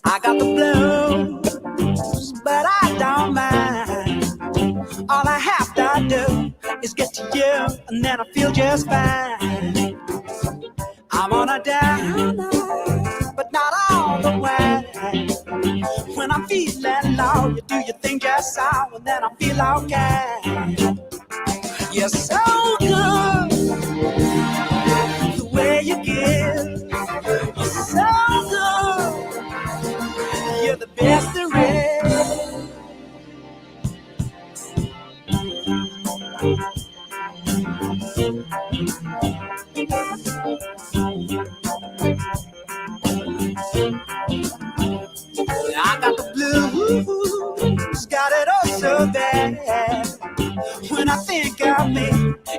I got the blues, but I don't mind. All I have to do is get to you, and then I feel just fine. I'm on a down, but not all the way. When I'm feeling low, you do your thing just so, and then I feel okay. You're so good, the way you give. You're so good, you're the best there is. I got the blues, got it all so bad. When I think of me,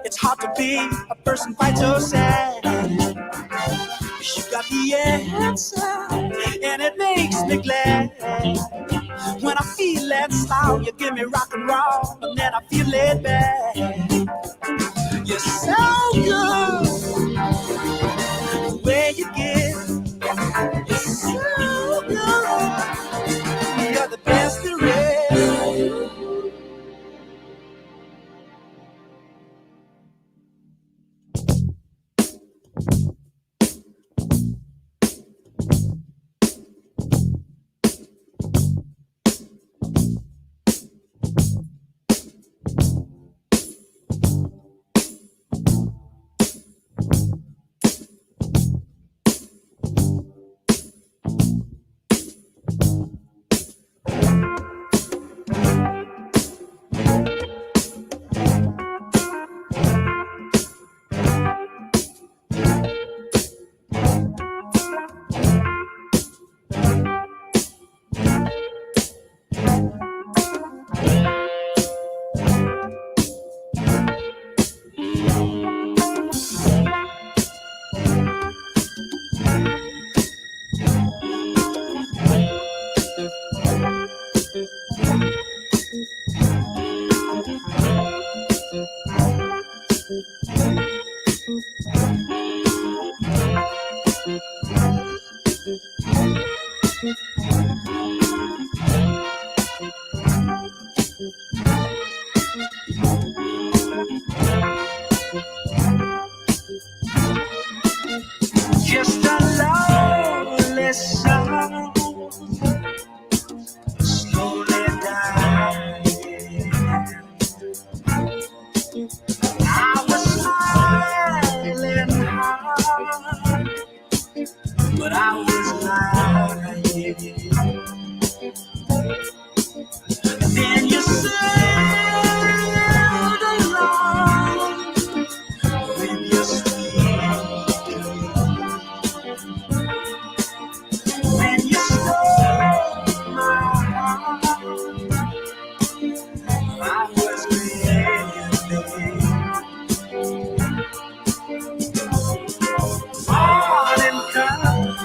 it's hard to be a person quite so sad. You got the answer, and it makes me glad. When I feel it slow, you give me rock and roll, and then I feel it bad. You're so good, the way you give. You're so good, you're the best there is. Just a lonely song, slowly dying. I was smiling hard, but I was lying. Then you sailed along with your sweet. When you stole my heart, I was grieving. Morning come,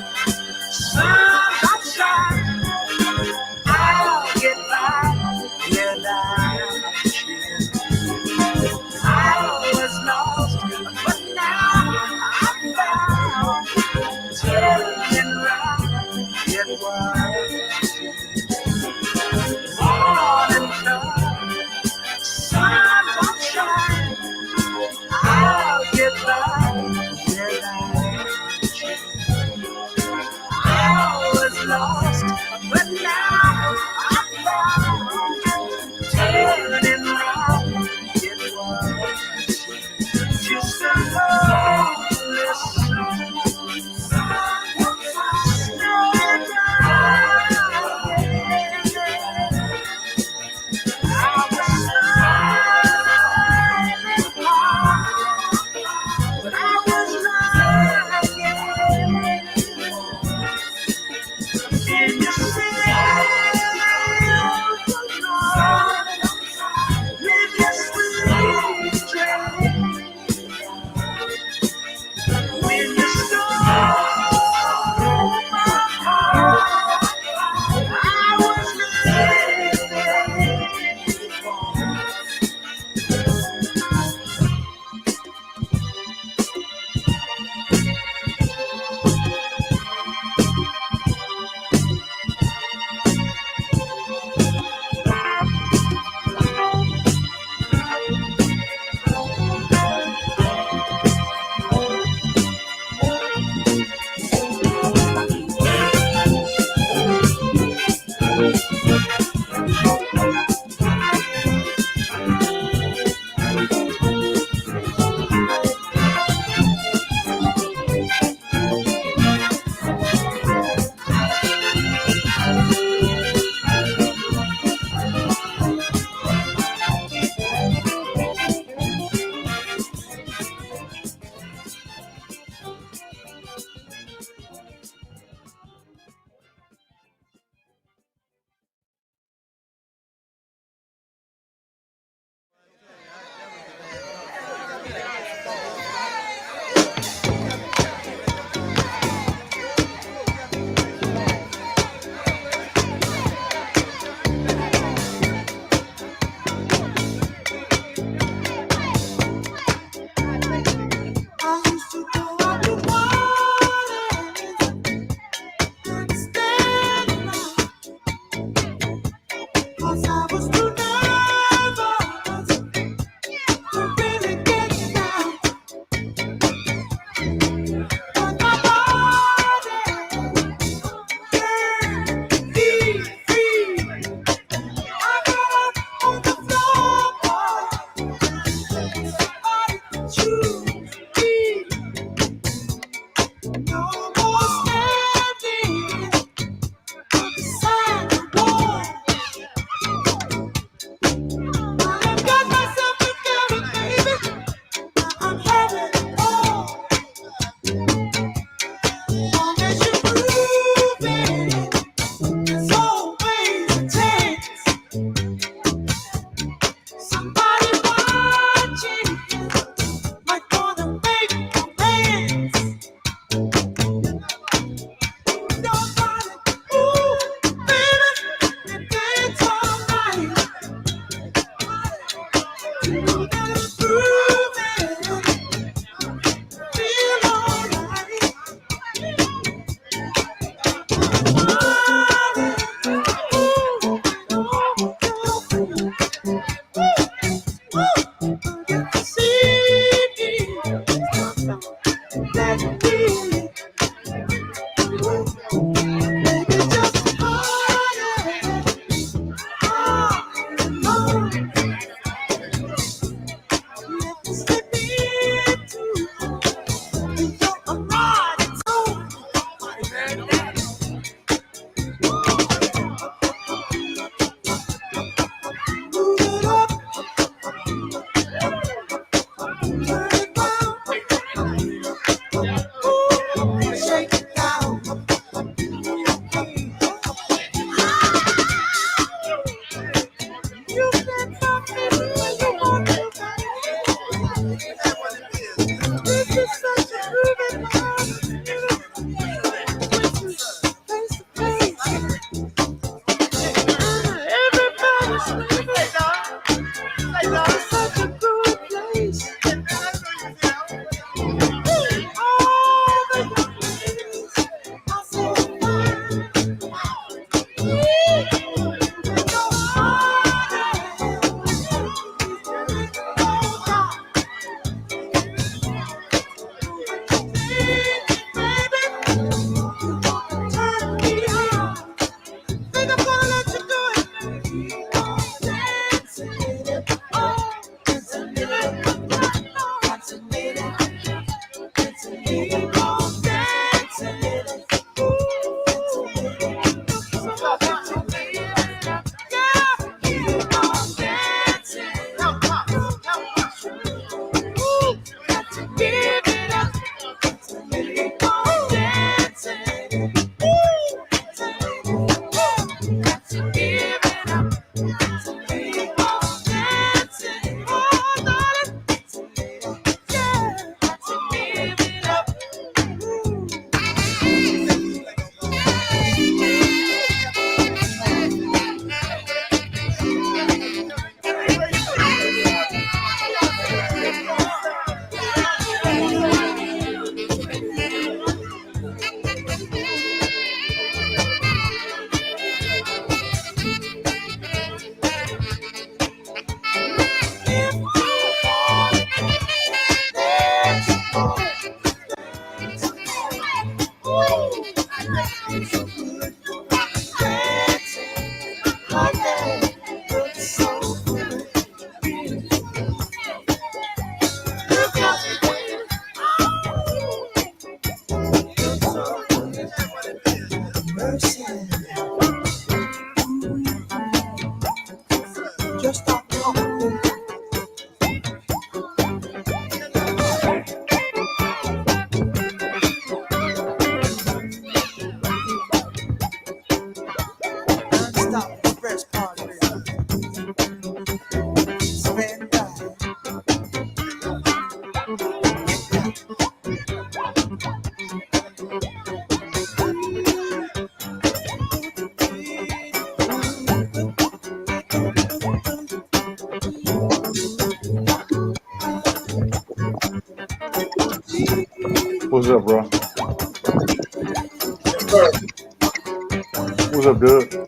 What's up, bro? What's up, dude?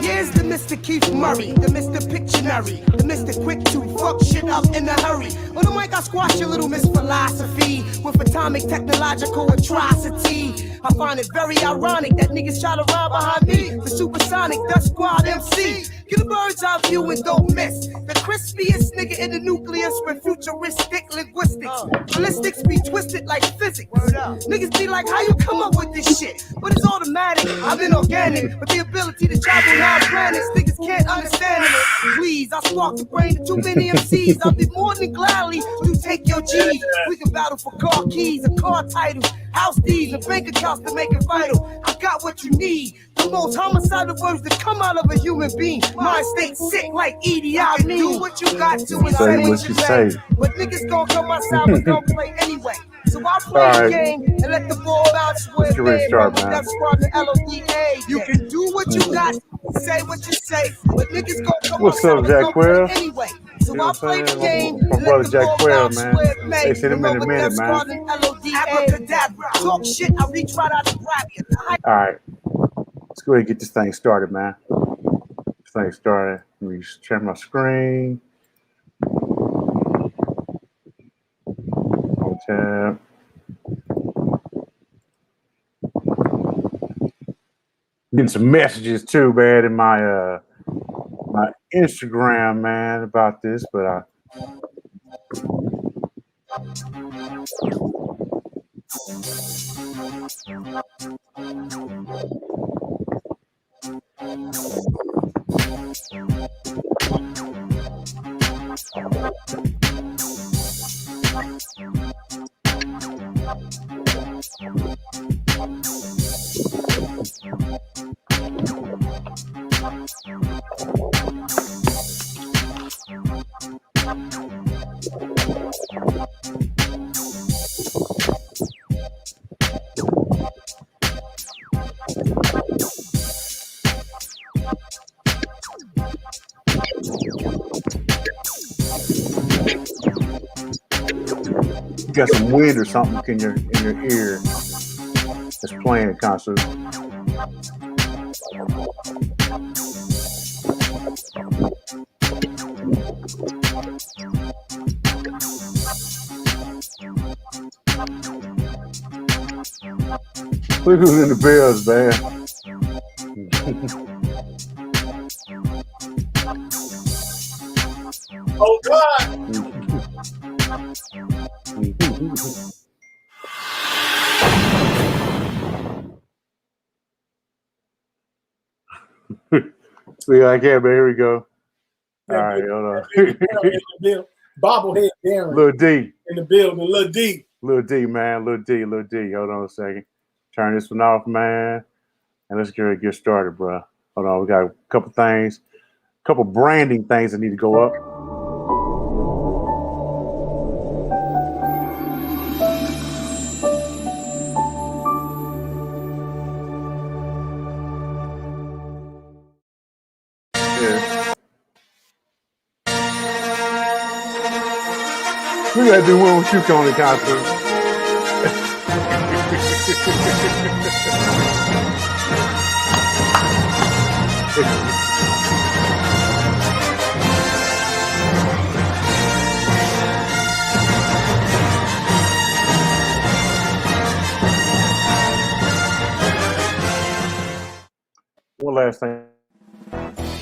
Here's the Mr. Keith Murray, the Mr. Pictionary, the Mr. Quick to fuck shit up in a hurry. On the mic, I squash your little Miss Philosophy with atomic technological atrocity. I find it very ironic that niggas try to rhyme behind me. The supersonic Dust Squad MC. Get a bird's eye view and don't miss. The crispiest nigga in the nucleus with futuristic linguistics. Ballistics be twisted like physics. Niggas be like, how you come up with this shit? But it's automatic, I've been organic. With the ability to travel 9 planets, niggas can't understand it. Please, I spark the brain of too many MCs. I'll be more than glad alley to take your G's. We can battle for car keys, a car title, house deeds, and bank accounts to make it vital. I got what you need. The most homicidal words that come out of a human being. Mind state sick like Edie. I mean, do what you got to and say what you say. But niggas gon' come outside, but don't play anyway. So I play the game and let the ball bounce with me. That's squad the LODA. You can do what you got, say what you say, but niggas gon' come outside, but don't play anyway. So I play the game and let the ball bounce with me. They said him in a minute, man. Abracadabra. Talk shit, I reach right out to grab you. All right. Let's go ahead and get this thing started, man. This thing started. Let me share my screen. Tab. Getting some messages too, man, in my my Instagram, man, about this, but you got some wind or something in your ear that's playing in concert. Look who's in the Bills, man. Oh God! See, I can't, man. Here we go. All right, hold on. Bobblehead Darren. Lil D. In the building. Lil D. Lil D, man. Lil D. Hold on a second. Turn this one off, man. And let's get started, bro. Hold on. We got a couple things, couple branding things that need to go up. We gotta do one with you, Tony Concert. One last thing.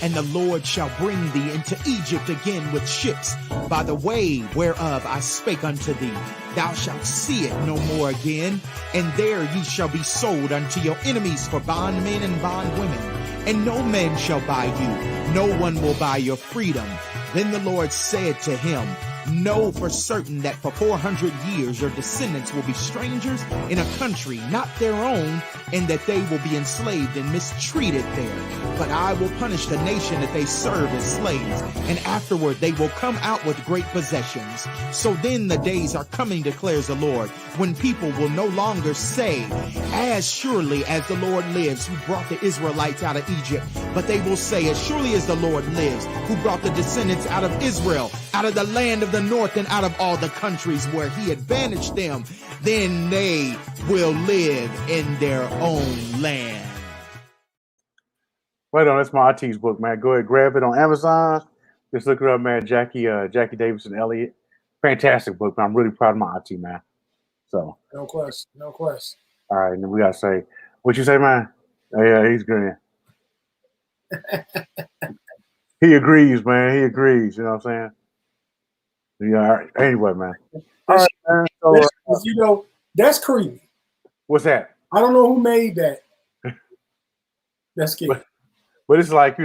And the Lord shall bring thee into Egypt again with ships, by the way whereof I spake unto thee. Thou shalt see it no more again, and there ye shall be sold unto your enemies for bondmen and bondwomen. And no man shall buy you, no one will buy your freedom. Then the Lord said to him, know for certain that for 400 years your descendants will be strangers in a country not their own, and that they will be enslaved and mistreated there. But I will punish the nation that they serve as slaves, and afterward they will come out with great possessions. So then the days are coming, declares the Lord, when people will no longer say, as surely as the Lord lives, who brought the Israelites out of Egypt, but they will say, as surely as the Lord lives, who brought the descendants out of Israel, out of the land of the north and out of all the countries where he had banished them, then they will live in their own land. Wait on, that's my IT's book, man. Go ahead, grab it on Amazon. Just look it up, man. Jackie Davidson Elliott. Fantastic book, man. I'm really proud of my IT, man. So no question. All right, and then we gotta say, what you say, man? Oh, yeah, he's good. He agrees, man. He agrees. You know what I'm saying? Yeah. All right. Anyway, man. All right, man. So, that's creepy. What's that? I don't know who made that. That's scary. But it's like,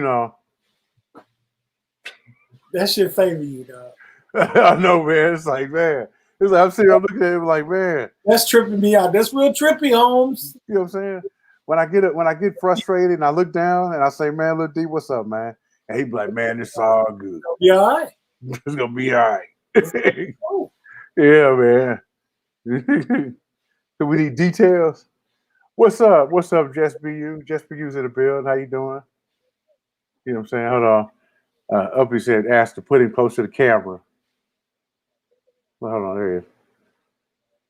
that shit favor you, dog. I know, man. It's like, man. It's like I'm sitting there looking at him like, man. That's tripping me out. That's real trippy, Holmes. You know what I'm saying? When I get frustrated and I look down and I say, man, Lil D, what's up, man? And he be like, man, it's all good. You all right? It's gonna be all right. Oh, Yeah, man. Do we need details? What's up? What's up, Just Be You? Just Be You's in the build. How you doing? You know what I'm saying? Hold on. Uppy said, ask to put him close to the camera. Well, hold on, there he is.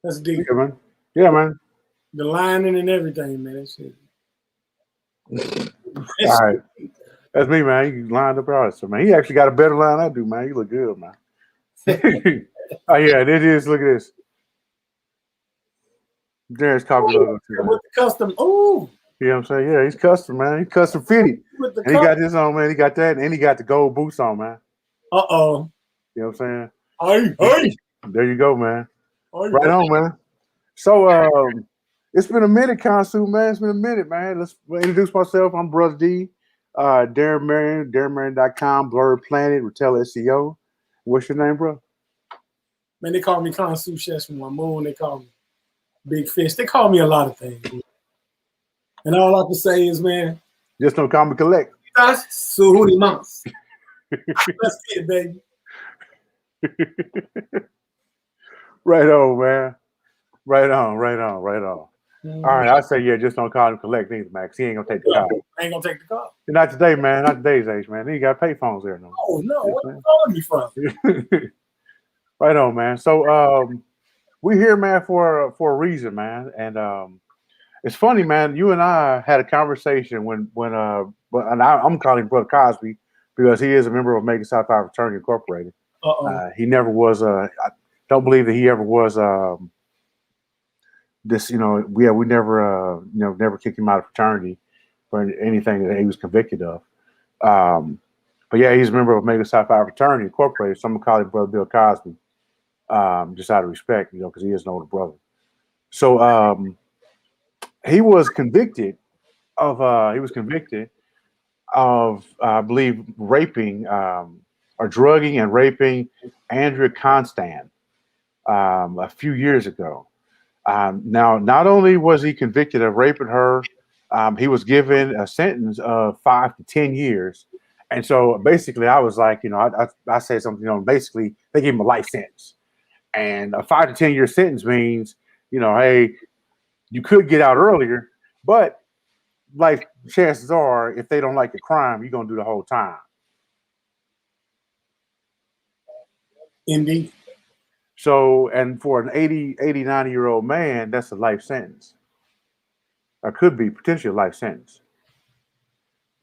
that's deep. Yeah, man. Yeah, man. The lining and everything, man. That shit. All right. That's me, man. You lined up right, so man. He actually got a better line I do, man. You look good, man. Oh yeah, it is. Look at this. Darren's coffee logo too, man. With the custom. Ooh. You know what I'm saying? Yeah, he's custom, man. He's custom fitted. With the And he got this on, man. He got that, and he got the gold boots on, man. Uh-oh. You know what I'm saying? Hey. There you go, man. Hey. Right on, man. So it's been a minute, Consu, man. It's been a minute, man. Let's introduce myself. I'm Brother D. Darren Marion, DarrenMarion.com, Blurred Planet, Retell SEO. What's your name, bro? Man, they call me Consu Chefs from my moon. They call me Big Fish. They call me a lot of things. And all I can say is, man, Just don't call me collect. that's Suhudi Mouse. That's it, baby. Right on, man. Right on. Mm-hmm. All right, I say, yeah, just don't call him collect either, man, 'cause he ain't going to take the call. I ain't gonna take the call. Not today, man. Not today's age, man. Then you got pay phones there. No. Oh no, what are you calling me from? Right on, man. So we're here, man, for a reason, man. And it's funny, man. You and I had a conversation when I'm calling him Brother Cosby because he is a member of Omega Psi Phi Fraternity Incorporated. He never was. I don't believe that he ever was. This, you know, we never, never kicked him out of fraternity for anything that he was convicted of. But yeah, he's a member of Omega Psi Phi Fraternity Incorporated. Someone called him Brother Bill Cosby, just out of respect, because he is an older brother. So he was convicted of, I believe, raping or drugging and raping Andrea Constand a few years ago. Now, not only was he convicted of raping her, he was given a sentence of 5 to 10 years. And so basically I was like, I said something, basically they gave him a life sentence. And a 5 to 10 year sentence means, hey, you could get out earlier, but like chances are, if they don't like the crime, you're going to do the whole time. Indeed. So, and for an 90-year-old man, that's a life sentence. Or could be potentially a life sentence.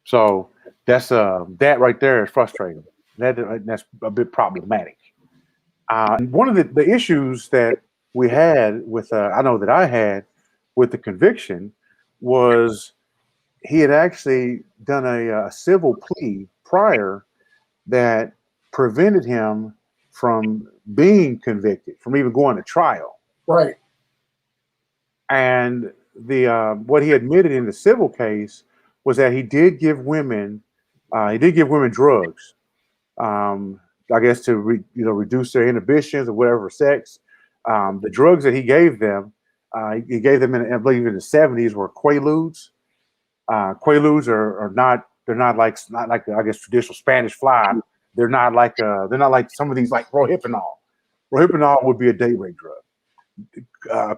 So that's that right there is frustrating. That's a bit problematic. One of the issues that we had with, I know that I had with the conviction was he had actually done a civil plea prior that prevented him from being convicted, from even going to trial. Right. And the what he admitted in the civil case was that he did give women drugs, I guess to reduce their inhibitions or whatever sex. The drugs that he gave them I believe in the 70s were Quaaludes. Quaaludes are not like I guess traditional Spanish fly. They're not like some of these like Rohypnol. Rohypnol would be a date rape drug.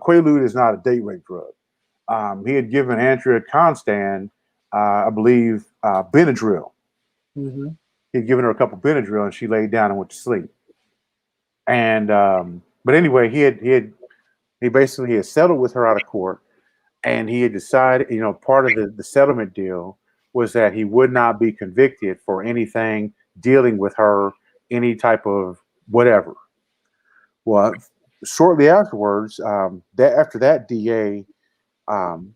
Quaalude is not a date rape drug. He had given Andrea Constand, I believe, Benadryl. Mm-hmm. He had given her a couple Benadryl, and she laid down and went to sleep. And but anyway, he basically had settled with her out of court, and he had decided, part of the settlement deal was that he would not be convicted for anything dealing with her, any type of whatever. Well, shortly afterwards, after that DA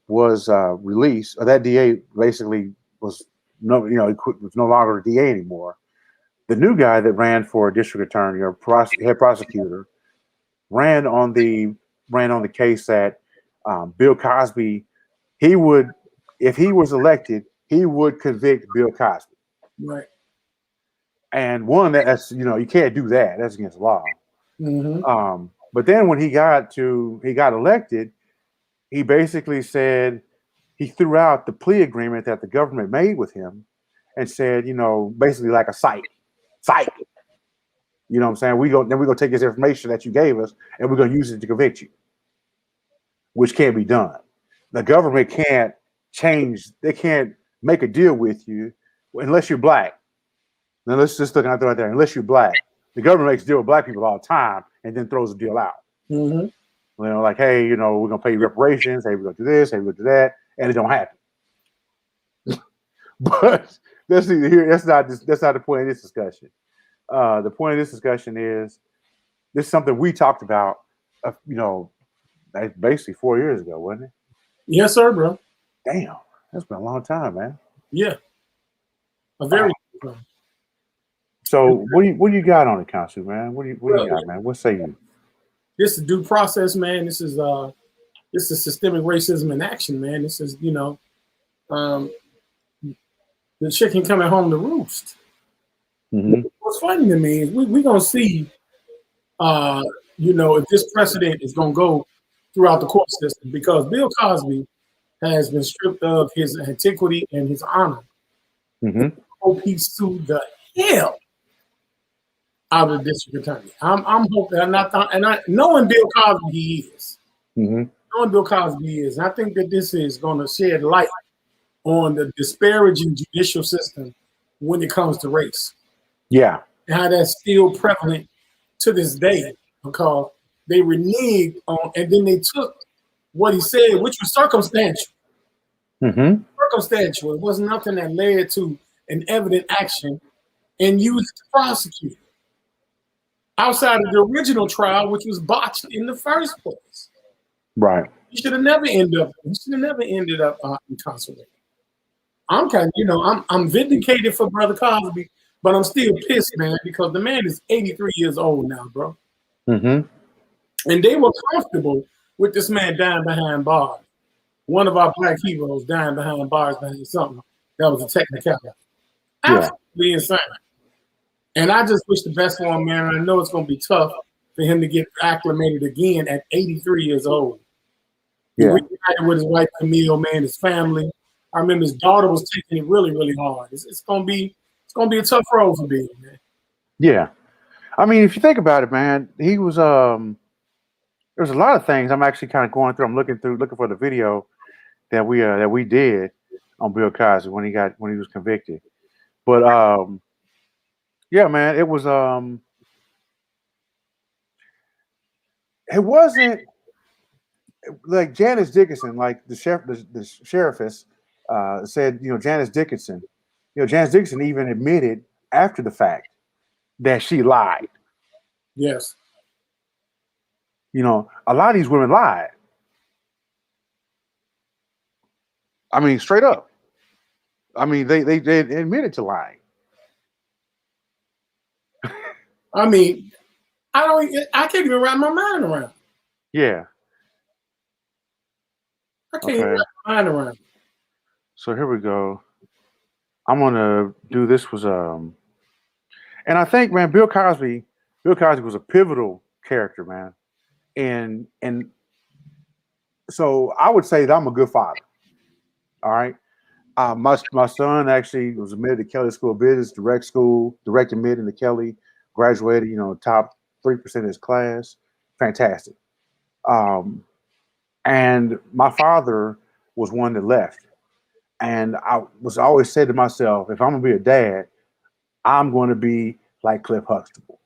was released, or that DA basically was was no longer a DA anymore. The new guy that ran for district attorney or head prosecutor ran on the case that Bill Cosby, he would, if he was elected, he would convict Bill Cosby. Right. And one that's you can't do that. That's against the law. Mm-hmm. But then when he got elected, he basically said he threw out the plea agreement that the government made with him, and said, basically like a psych. You know what I'm saying? We're gonna take this information that you gave us and we're gonna use it to convict you, which can't be done. The government can't they can't make a deal with you unless you're black. Now let's just look out there. Unless you're black, the government makes a deal with black people all the time and then throws the deal out. Mm-hmm. Like, hey, we're gonna pay you reparations. Hey, we're gonna do this. Hey, we're gonna do that, and it don't happen. But that's neither here. That's not the point of this discussion. The point of this discussion is this is something we talked about. Basically 4 years ago, wasn't it? Yes, sir, bro. Damn, that's been a long time, man. Yeah, a very long time. So what do you got on it, Council, man? What do you got, man? What say you? This is due process, man. This is systemic racism in action, man. This is the chicken coming home to roost. Mm-hmm. What's funny to me is we're gonna see, if this precedent is gonna go throughout the court system, because Bill Cosby has been stripped of his antiquity and his honor. Mm-hmm. Hope he sued the hell out of the district attorney. I'm hoping knowing Bill Cosby he is. Mm-hmm. Knowing Bill Cosby is, I think that this is going to shed light on the disparaging judicial system when it comes to race. Yeah. And how that's still prevalent to this day, because they reneged on, and then they took what he said, which was circumstantial. Mm-hmm. Circumstantial. It wasn't nothing that led to an evident action, and used it to prosecute outside of the original trial, which was botched in the first place. Right. He should have never ended up incarcerated. I'm vindicated for Brother Cosby, but I'm still pissed, man, because the man is 83 years old now, bro. Mm-hmm. And they were comfortable with this man dying behind bars. One of our black heroes dying behind bars behind something that was a technicality. Absolutely insane. And I just wish the best for him, man. I know it's going to be tough for him to get acclimated again at 83 years old. He reunited with his wife Camille, man, his family. I remember his daughter was taking it really, really hard. It's going to be a tough road for Bill, man. Yeah, I mean, if you think about it, man, he was there's a lot of things I'm actually kind of going through. I'm looking for the video that we did on Bill Cosby when he was convicted. But yeah, man, it was it wasn't like Janice Dickinson, like the sheriffess said, Janice Dickinson even admitted after the fact that she lied. Yes. A lot of these women lied. I mean, straight up. I mean, they admitted to lying. I mean, I can't even wrap my mind around. Yeah. I can't even wrap my mind around. So here we go. I'm gonna do this and I think, man, Bill Cosby was a pivotal character, man. And so I would say that I'm a good father. All right. My son actually was admitted to Kelly School of Business, direct admit into Kelly, graduated, top 3% of his class. Fantastic. And my father was one that left. And I was always said to myself, if I'm gonna be a dad, I'm going to be like Cliff Huxtable.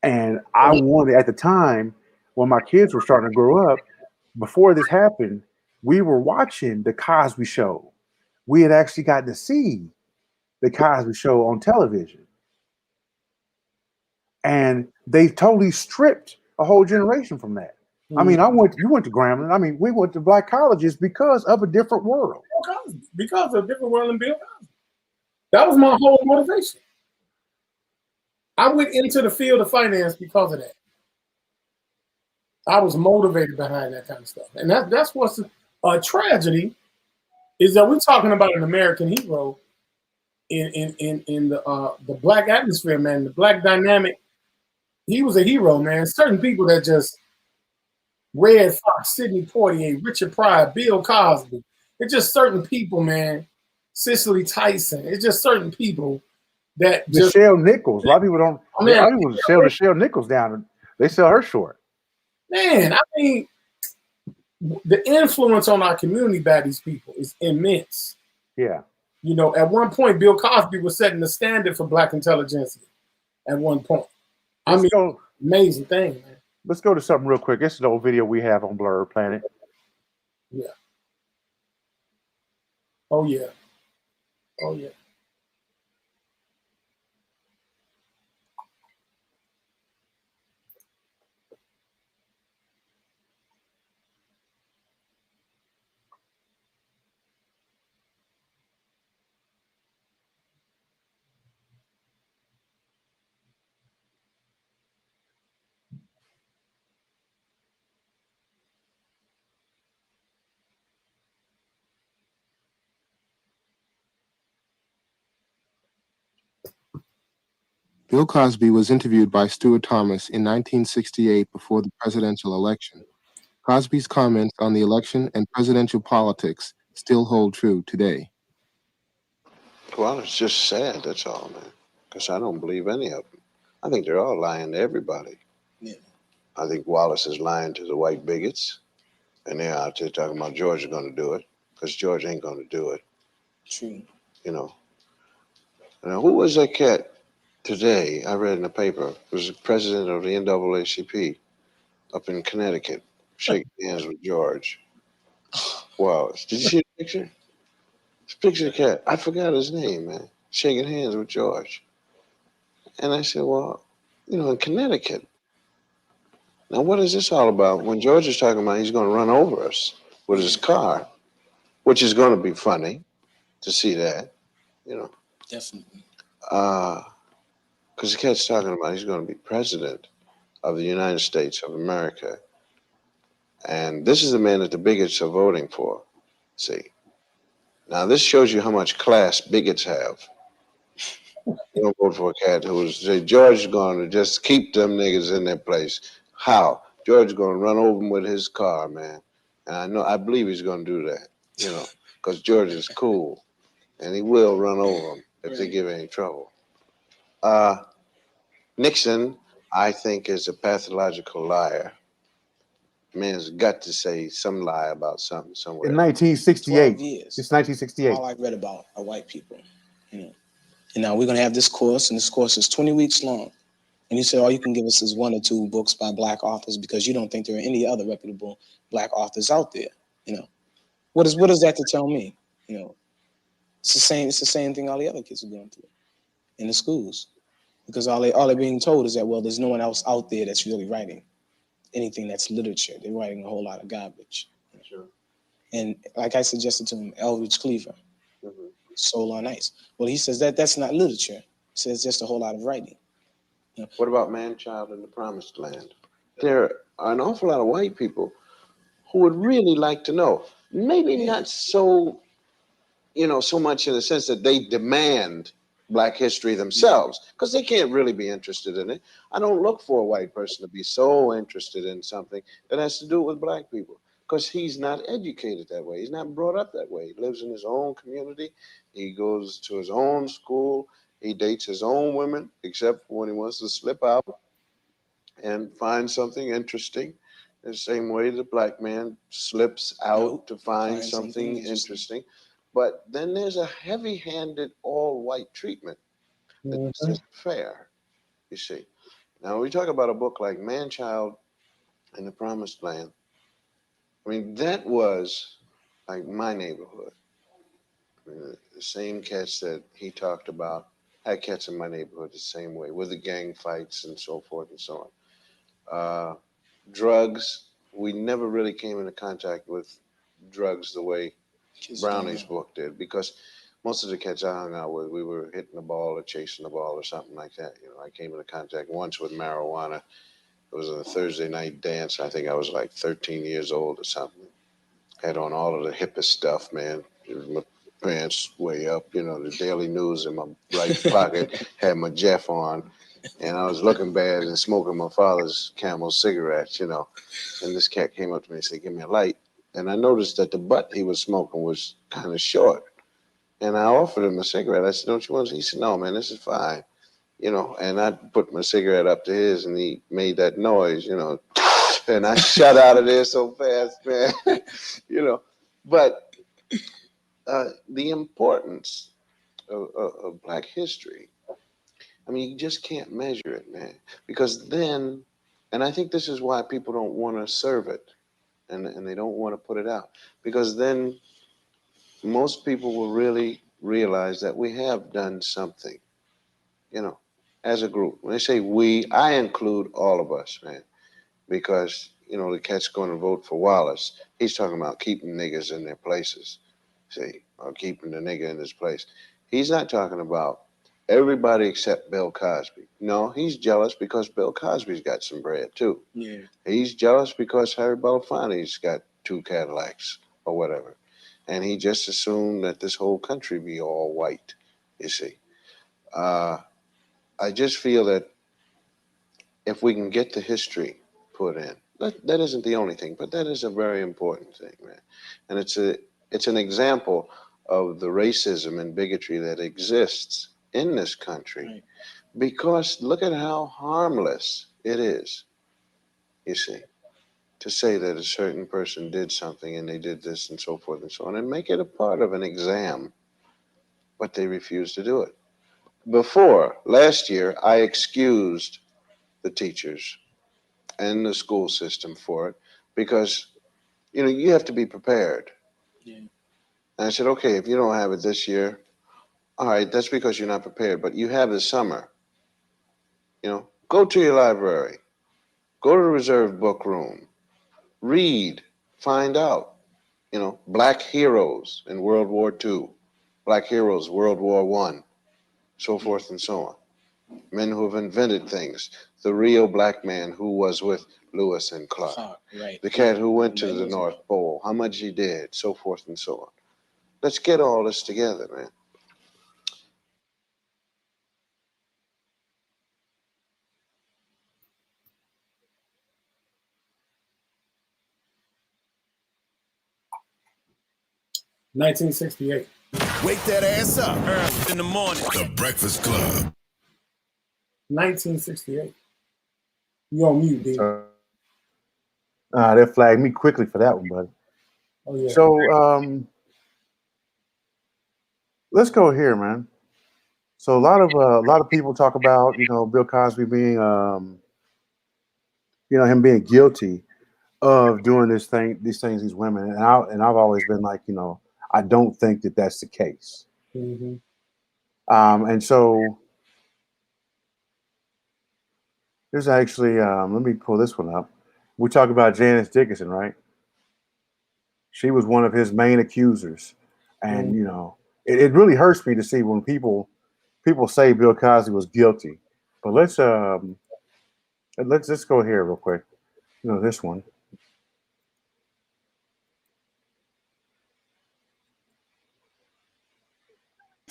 And I wanted, at the time when my kids were starting to grow up, before this happened, we were watching the Cosby Show. We had actually gotten to see the Cosby Show on television. And they totally stripped a whole generation from that. Mm-hmm. I mean, you went to Grambling. I mean, we went to black colleges because of a different world. Because of a different world than Bill Cosby. That was my whole motivation. I went into the field of finance because of that. I was motivated behind that kind of stuff. And that's what's a tragedy, is that we're talking about an American hero in the black atmosphere, man, the black dynamic. He was a hero, man. Certain people that just Red Fox, Sidney Poitier, Richard Pryor, Bill Cosby. It's just certain people, man. Cicely Tyson. It's just certain people that just. Nichelle Nichols. A lot of people don't. I A mean, lot of people sell Nichelle Nichols down. They sell her short. man, I mean, the influence on our community by these people is immense. Yeah. You know, at one point, Bill Cosby was setting the standard for black intelligentsia. At one point, amazing thing, man. Let's go to something real quick. This is an old video we have on Blur Planet. Yeah. Oh yeah. Oh yeah. Bill Cosby was interviewed by Stuart Thomas in 1968 before the presidential election. Cosby's comments on the election and presidential politics still hold true today. Well, it's just sad, that's all, man. Because I don't believe any of them. I think they're all lying to everybody. Yeah. I think Wallace is lying to the white bigots. And they're out there talking about George is going to do it. Because George ain't going to do it. True. You know. Now, who was that cat today? I read in the paper. It was the president of the NAACP up in Connecticut, shaking hands with George. Wow. Did you see the picture? This picture of the cat. I forgot his name, man. Shaking hands with George. And I said, well, you know, in Connecticut. Now, what is this all about? When George is talking about he's going to run over us with his car, which is going to be funny to see that, you know. Definitely. Because the cat's talking about he's going to be president of the United States of America. And this is the man that the bigots are voting for. See. Now, this shows you how much class bigots have. You don't vote for a cat who's say George is going to just keep them niggas in their place. How? George is going to run over them with his car, man. And I believe he's going to do that, you know, because George is cool, and he will run over them if they give any trouble. Nixon, I think, is a pathological liar. Man's got to say some lie about something somewhere. In 1968. 12 years. It's 1968. All I read about are white people, you know. And now we're going to have this course, and this course is 20 weeks long. And you say all you can give us is 1 or 2 books by black authors because you don't think there are any other reputable black authors out there, you know. What is that to tell me? You know, it's the same thing all the other kids are going through in the schools. Because all they're being told is that, well, there's no one else out there that's really writing anything that's literature. They're writing a whole lot of garbage. Sure. And like I suggested to him, Eldridge Cleaver, Soul on Ice. Well, he says that's not literature. He says just a whole lot of writing. You know? What about Man-Child in the Promised Land? There are an awful lot of white people who would really like to know. Maybe not so, you know, so much in the sense that they demand Black history themselves, because they can't really be interested in it. I don't look for a white person to be so interested in something that has to do with Black people, because he's not educated that way. He's not brought up that way. He lives in his own community. He goes to his own school. He dates his own women, except when he wants to slip out and find something interesting. The same way the Black man slips out to find something interesting. But then there's a heavy-handed all-white treatment that's just fair, you see. Now, when we talk about a book like Man-Child in the Promised Land, I mean, that was like my neighborhood. I mean, the same cats that he talked about, I had cats in my neighborhood the same way, with the gang fights and so forth and so on. Drugs, we never really came into contact with drugs the way Brownie's book did, because most of the cats I hung out with, we were hitting the ball or chasing the ball or something like that. You know, I came into contact once with marijuana. It was a Thursday night dance. I think I was like 13 years old or something. Had on all of the hippest stuff, man. pants way up, the Daily News in my right pocket, had my Jeff on, and I was looking bad and smoking my father's Camel cigarettes, and this cat came up to me and said, "Give me a light." And I noticed that the butt he was smoking was kind of short. And I offered him a cigarette. I said, "Don't you want to?" He said, "No, man, this is fine." And I put my cigarette up to his, and he made that noise, and I shut out of there so fast, man. But the importance of Black history, I mean, you just can't measure it, man. Because then, and I think this is why people don't want to serve it, and they don't want to put it out. Because then most people will really realize that we have done something, as a group. When they say we, I include all of us, man. Because, the cat's going to vote for Wallace. He's talking about keeping niggas in their places, see, or keeping the nigga in his place. He's not talking about everybody except Bill Cosby. No, he's jealous because Bill Cosby's got some bread, too. Yeah. He's jealous because Harry Belafonte's got 2 Cadillacs or whatever. And he just assumed that this whole country be all white, you see. I just feel that if we can get the history put in, that isn't the only thing, but that is a very important thing, man. And it's an example of the racism and bigotry that exists in this country, right? Because look at how harmless it is, you see, to say that a certain person did something and they did this and so forth and so on, and make it a part of an exam, but they refuse to do it. Before, last year, I excused the teachers and the school system for it because, you have to be prepared. Yeah. And I said, okay, if you don't have it this year, all right, that's because you're not prepared, but you have the summer. Go to your library, go to the reserved book room, read, find out, Black heroes in World War II, Black heroes, World War I, so forth and so on. Men who have invented things. The real black man who was with Lewis and Clark. Right. The cat who went to the North Pole, how much he did, so forth and so on. Let's get all this together, man. $1968. Wake that ass up early in the morning. The Breakfast Club. 1968. You on mute, dude. They flagged me quickly for that one, buddy. Oh, yeah. So let's go here, man. So a lot of people talk about, Bill Cosby being him being guilty of doing these things, these women, and I've always been like, I don't think that that's the case. Mm-hmm. And so there's actually, let me pull this one up. We talk about Janice Dickinson, right? She was one of his main accusers, and it really hurts me to see when people say Bill Cosby was guilty. But let's go here real quick. This one.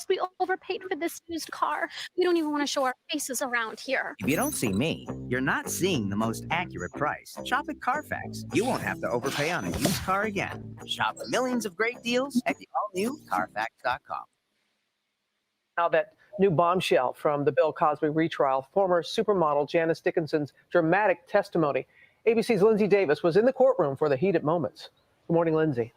We overpaid for this used car. We don't even want to show our faces around here. If you don't see me, you're not seeing the most accurate price. Shop at Carfax. You won't have to overpay on a used car again. Shop millions of great deals at the all-new Carfax.com. Now that new bombshell from the Bill Cosby retrial, former supermodel Janice Dickinson's dramatic testimony. ABC's Lindsay Davis was in the courtroom for the heated moments. Good morning, Lindsay.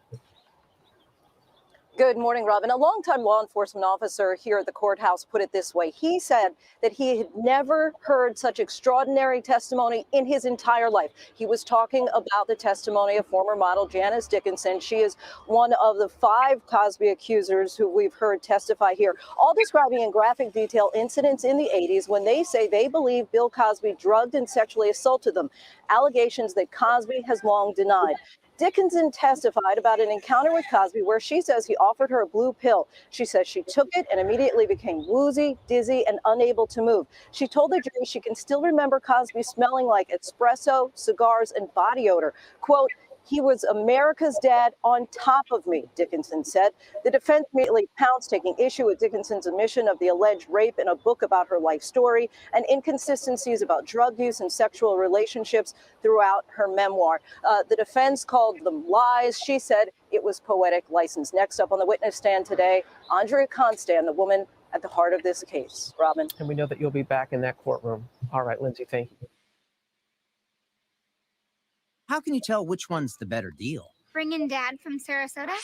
Good morning, Robin. A longtime law enforcement officer here at the courthouse put it this way. He said that he had never heard such extraordinary testimony in his entire life. He was talking about the testimony of former model Janice Dickinson. She is one of the 5 Cosby accusers who we've heard testify here, all describing in graphic detail incidents in the 80s when they say they believe Bill Cosby drugged and sexually assaulted them, allegations that Cosby has long denied. Dickinson testified about an encounter with Cosby where she says he offered her a blue pill. She says she took it and immediately became woozy, dizzy, and unable to move. She told the jury she can still remember Cosby smelling like espresso, cigars, and body odor. Quote, He was America's dad on top of me, Dickinson said. The defense immediately pounced, taking issue with Dickinson's admission of the alleged rape in a book about her life story and inconsistencies about drug use and sexual relationships throughout her memoir. The defense called them lies. She said it was poetic license. Next up on the witness stand today, Andrea Constand, the woman at the heart of this case. Robin. And we know that you'll be back in that courtroom. All right, Lindsay, thank you. How can you tell which one's the better deal? Bring in Dad from Sarasota.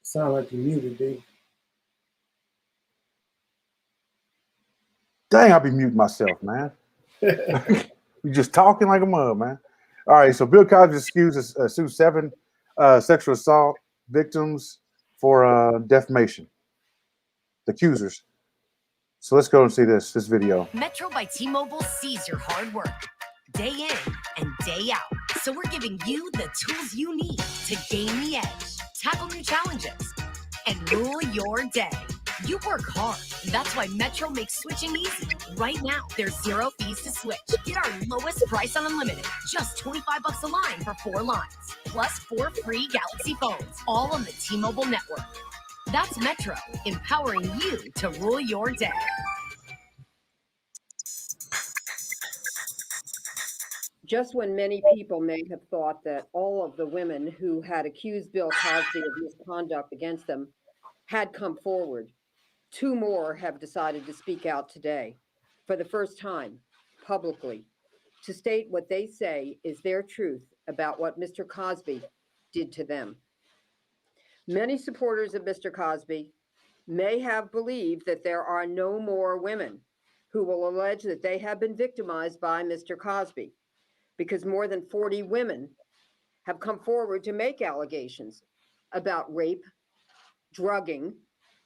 Sound like you muted, D. Dang, I'll be muting myself, man. You just talking like a mug, man. All right, so Bill Cosby sues 7 sexual assault victims for defamation. The accusers. So let's go and see this video. Metro by T-Mobile sees your hard work day in and day out. So we're giving you the tools you need to gain the edge, tackle new challenges, and rule your day. You work hard. That's why Metro makes switching easy. Right now, there's 0 fees to switch. Get our lowest price on unlimited. Just $25 a line for 4 lines. Plus 4 free Galaxy phones, all on the T-Mobile network. That's Metro, empowering you to rule your day. Just when many people may have thought that all of the women who had accused Bill Cosby of misconduct against them had come forward, 2 more have decided to speak out today, for the first time, publicly, to state what they say is their truth about what Mr. Cosby did to them. Many supporters of Mr. Cosby may have believed that there are no more women who will allege that they have been victimized by Mr. Cosby, because more than 40 women have come forward to make allegations about rape, drugging,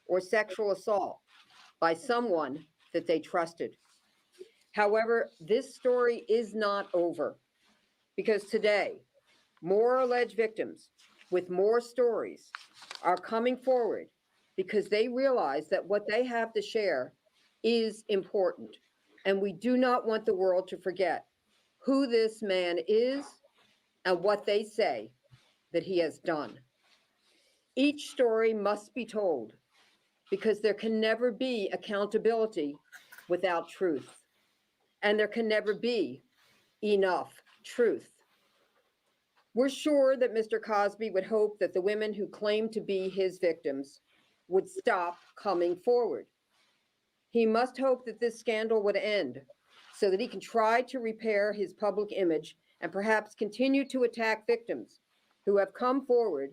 or sexual assault by someone that they trusted. However, this story is not over, because today, more alleged victims with more stories are coming forward because they realize that what they have to share is important. And we do not want the world to forget who this man is and what they say that he has done. Each story must be told, because there can never be accountability without truth, and there can never be enough truth. We're sure that Mr. Cosby would hope that the women who claim to be his victims would stop coming forward. He must hope that this scandal would end so that he can try to repair his public image and perhaps continue to attack victims who have come forward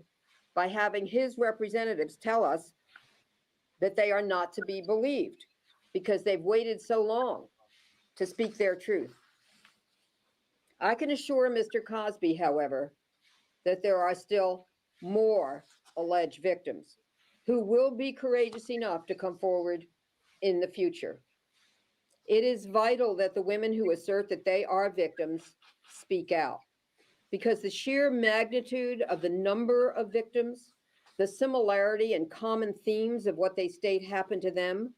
by having his representatives tell us that they are not to be believed because they've waited so long to speak their truth. I can assure Mr. Cosby, however, that there are still more alleged victims who will be courageous enough to come forward in the future. It is vital that the women who assert that they are victims speak out, because the sheer magnitude of the number of victims, the similarity and common themes of what they state happened to them,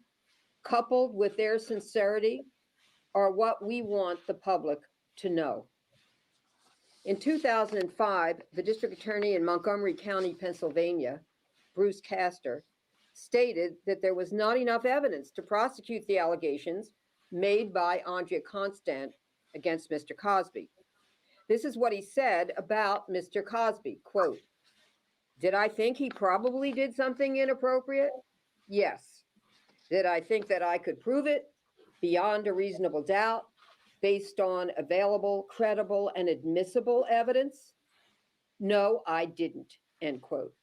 coupled with their sincerity, are what we want the public to know. In 2005, the district attorney in Montgomery County, Pennsylvania, Bruce Castor, stated that there was not enough evidence to prosecute the allegations made by Andrea Constand against Mr. Cosby. This is what he said about Mr. Cosby, quote, "Did I think he probably did something inappropriate? Yes. Did I think that I could prove it beyond a reasonable doubt based on available, credible, and admissible evidence? No, I didn't," end quote.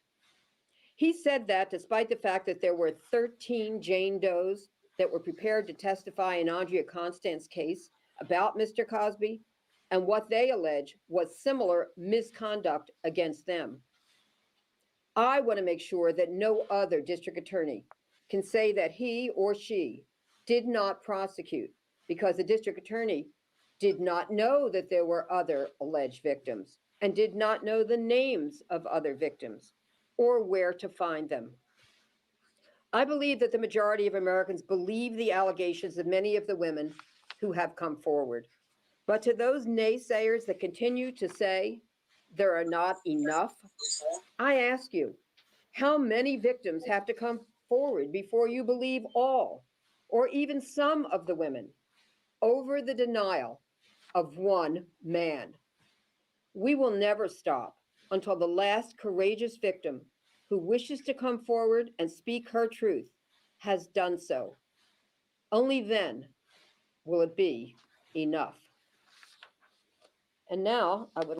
He said that despite the fact that there were 13 Jane Does that were prepared to testify in Andrea Constand's case about Mr. Cosby, and what they allege was similar misconduct against them. I want to make sure that no other district attorney can say that he or she did not prosecute because the district attorney did not know that there were other alleged victims and did not know the names of other victims or where to find them. I believe that the majority of Americans believe the allegations of many of the women who have come forward. But to those naysayers that continue to say there are not enough, I ask you, how many victims have to come forward before you believe all, or even some of the women, over the denial of one man? We will never stop until the last courageous victim who wishes to come forward and speak her truth has done so. Only then will it be enough. And now I would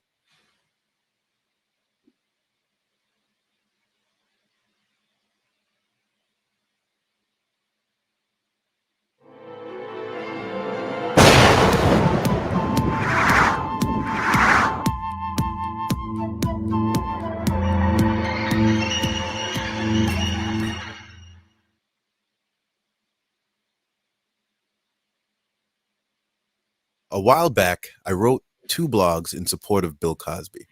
A while back, I wrote 2 blogs in support of Bill Cosby.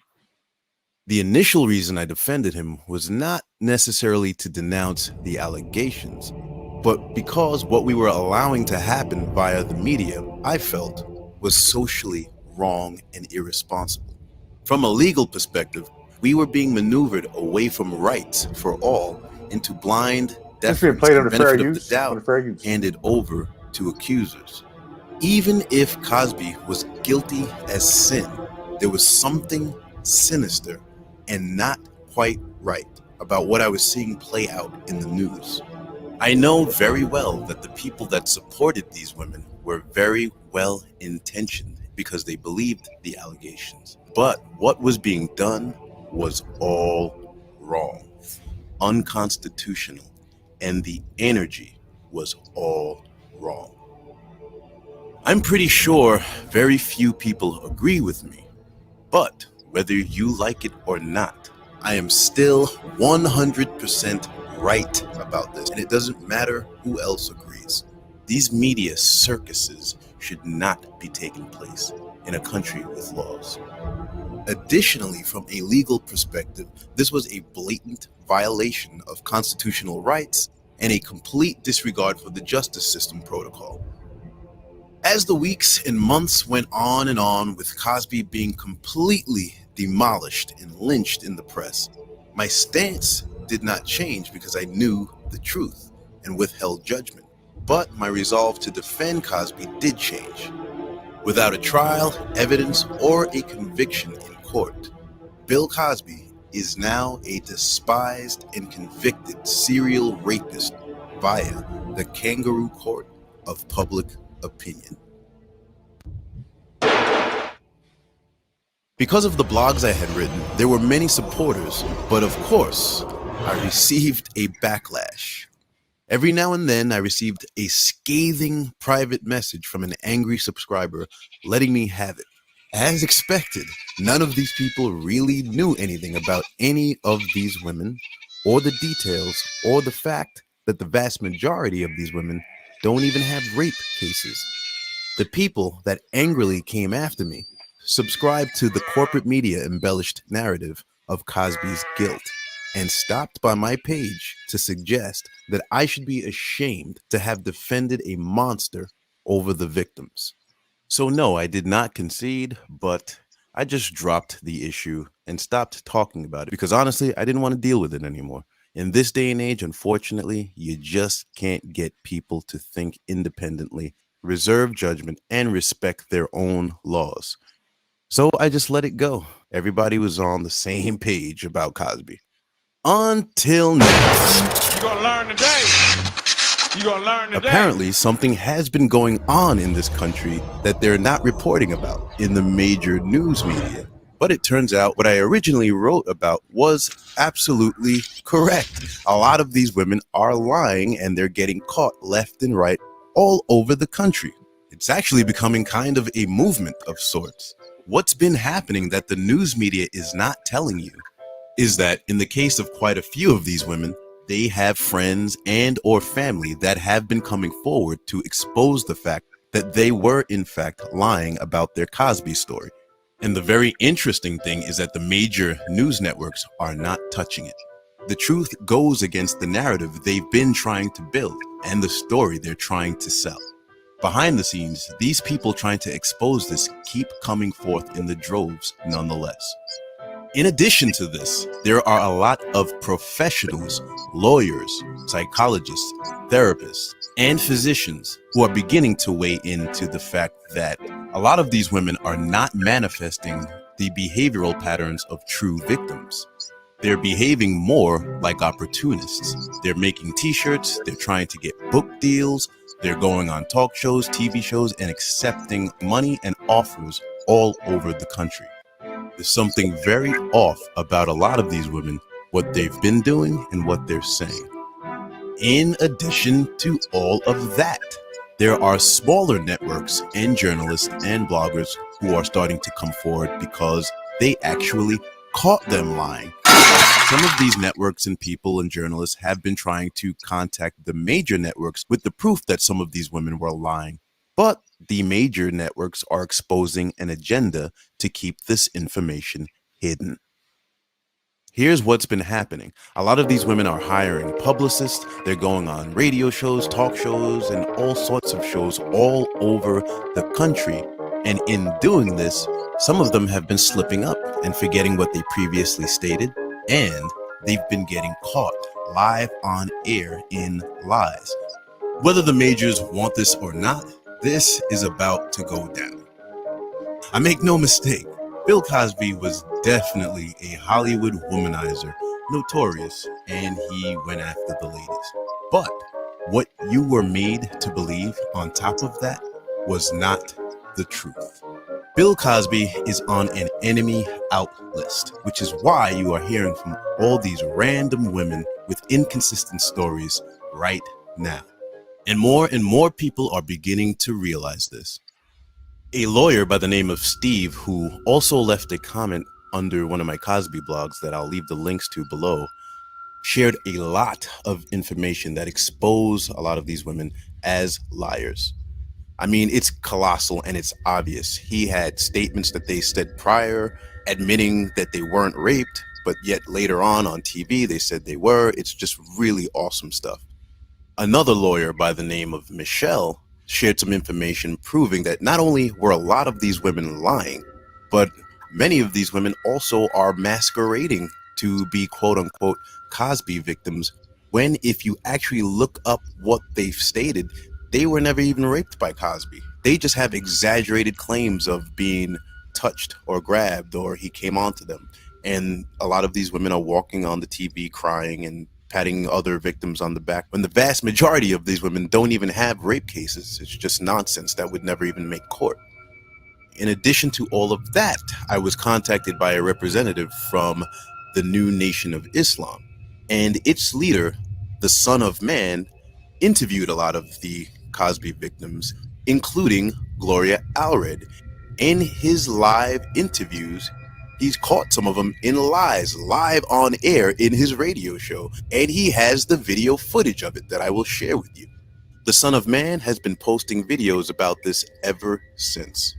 The initial reason I defended him was not necessarily to denounce the allegations, but because what we were allowing to happen via the media, I felt, was socially wrong and irresponsible. From a legal perspective, we were being maneuvered away from rights for all into blind deference and benefit of the doubt handed over to accusers. Even if Cosby was guilty as sin, there was something sinister and not quite right about what I was seeing play out in the news. I know very well that the people that supported these women were very well intentioned because they believed the allegations. But what was being done was all wrong, unconstitutional, and the energy was all wrong. I'm pretty sure very few people agree with me, but whether you like it or not, I am still 100% right about this, and it doesn't matter who else agrees. These media circuses should not be taking place in a country with laws. Additionally, from a legal perspective, this was a blatant violation of constitutional rights and a complete disregard for the justice system protocol. As the weeks and months went on and on with Cosby being completely demolished and lynched in the press, my stance did not change because I knew the truth and withheld judgment. But my resolve to defend Cosby did change. Without a trial, evidence, or a conviction in court, Bill Cosby is now a despised and convicted serial rapist via the kangaroo court of public opinion. Because of the blogs I had written, there were many supporters, but of course, I received a backlash. Every now and then, I received a scathing private message from an angry subscriber letting me have it. As expected, none of these people really knew anything about any of these women, or the details, or the fact that the vast majority of these women don't even have rape cases. The people that angrily came after me subscribed to the corporate media embellished narrative of Cosby's guilt and stopped by my page to suggest that I should be ashamed to have defended a monster over the victims. So, no, I did not concede, but I just dropped the issue and stopped talking about it because honestly, I didn't want to deal with it anymore. In this day and age, unfortunately, you just can't get people to think independently, reserve judgment, and respect their own laws. So I just let it go. Everybody was on the same page about Cosby. Until now. You're gonna learn today. You're gonna learn today. Apparently, something has been going on in this country that they're not reporting about in the major news media. But it turns out what I originally wrote about was absolutely correct. A lot of these women are lying and they're getting caught left and right all over the country. It's actually becoming kind of a movement of sorts. What's been happening that the news media is not telling you is that in the case of quite a few of these women, they have friends and or family that have been coming forward to expose the fact that they were in fact lying about their Cosby story. And the very interesting thing is that the major news networks are not touching it. The truth goes against the narrative they've been trying to build and the story they're trying to sell. Behind the scenes, these people trying to expose this keep coming forth in the droves nonetheless. In addition to this, there are a lot of professionals, lawyers, psychologists, therapists, and physicians who are beginning to weigh into the fact that a lot of these women are not manifesting the behavioral patterns of true victims. They're behaving more like opportunists. They're making t-shirts, they're trying to get book deals, they're going on talk shows, TV shows, and accepting money and offers all over the country. There's something very off about a lot of these women, what they've been doing and what they're saying. In addition to all of that, there are smaller networks and journalists and bloggers who are starting to come forward because they actually caught them lying. Some of these networks and people and journalists have been trying to contact the major networks with the proof that some of these women were lying. But the major networks are exposing an agenda to keep this information hidden. Here's what's been happening. A lot of these women are hiring publicists. They're going on radio shows, talk shows, and all sorts of shows all over the country. And in doing this, some of them have been slipping up and forgetting what they previously stated. And they've been getting caught live on air in lies. Whether the majors want this or not, this is about to go down. I make no mistake, Bill Cosby was definitely a Hollywood womanizer, notorious, and he went after the ladies. But what you were made to believe on top of that was not the truth. Bill Cosby is on an enemy out list, which is why you are hearing from all these random women with inconsistent stories right now. And more people are beginning to realize this. A lawyer by the name of Steve, who also left a comment under one of my Cosby blogs that I'll leave the links to below, shared a lot of information that expose a lot of these women as liars. I mean, it's colossal and it's obvious. He had statements that they said prior, admitting that they weren't raped, but yet later on TV, they said they were. It's just really awesome stuff. Another lawyer by the name of Michelle shared some information proving that not only were a lot of these women lying, but many of these women also are masquerading to be quote unquote Cosby victims, when if you actually look up what they've stated, they were never even raped by Cosby. They just have exaggerated claims of being touched or grabbed or he came onto them. And a lot of these women are walking on the TV crying and patting other victims on the back, when the vast majority of these women don't even have rape cases. It's just nonsense that would never even make court. In addition to all of that, I was contacted by a representative from the New Nation of Islam, and its leader, the Son of Man, interviewed a lot of the Cosby victims, including Gloria Allred. In his live interviews, he's caught some of them in lies, live on air in his radio show, and he has the video footage of it that I will share with you. The Son of Man has been posting videos about this ever since.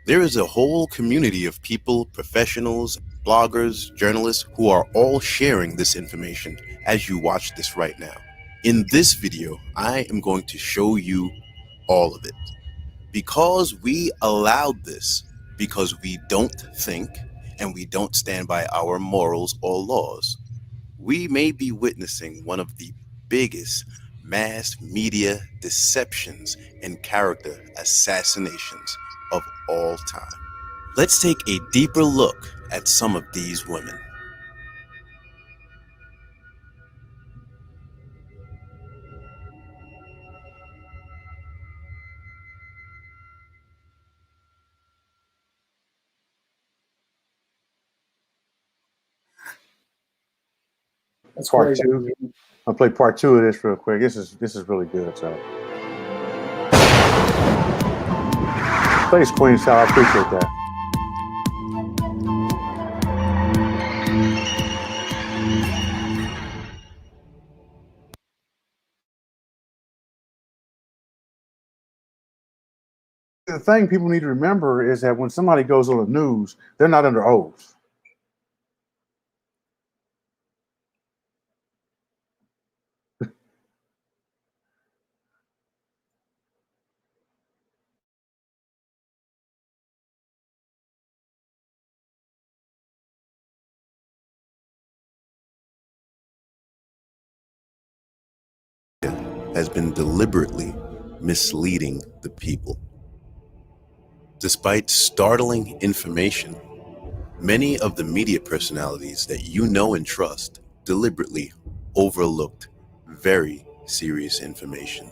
There is a whole community of people, professionals, bloggers, journalists, who are all sharing this information as you watch this right now. In this video, I am going to show you all of it. Because we allowed this, because we don't think and we don't stand by our morals or laws, we may be witnessing one of the biggest mass media deceptions and character assassinations of all time. Let's take a deeper look at some of these women. That's Part crazy. two. I'll play part two of this real quick. This is really good. So, thanks, Queen Sal. I appreciate that. The thing people need to remember is that when somebody goes on the news, they're not under oath. Has been deliberately misleading the people. Despite startling information, many of the media personalities that you know and trust deliberately overlooked very serious information.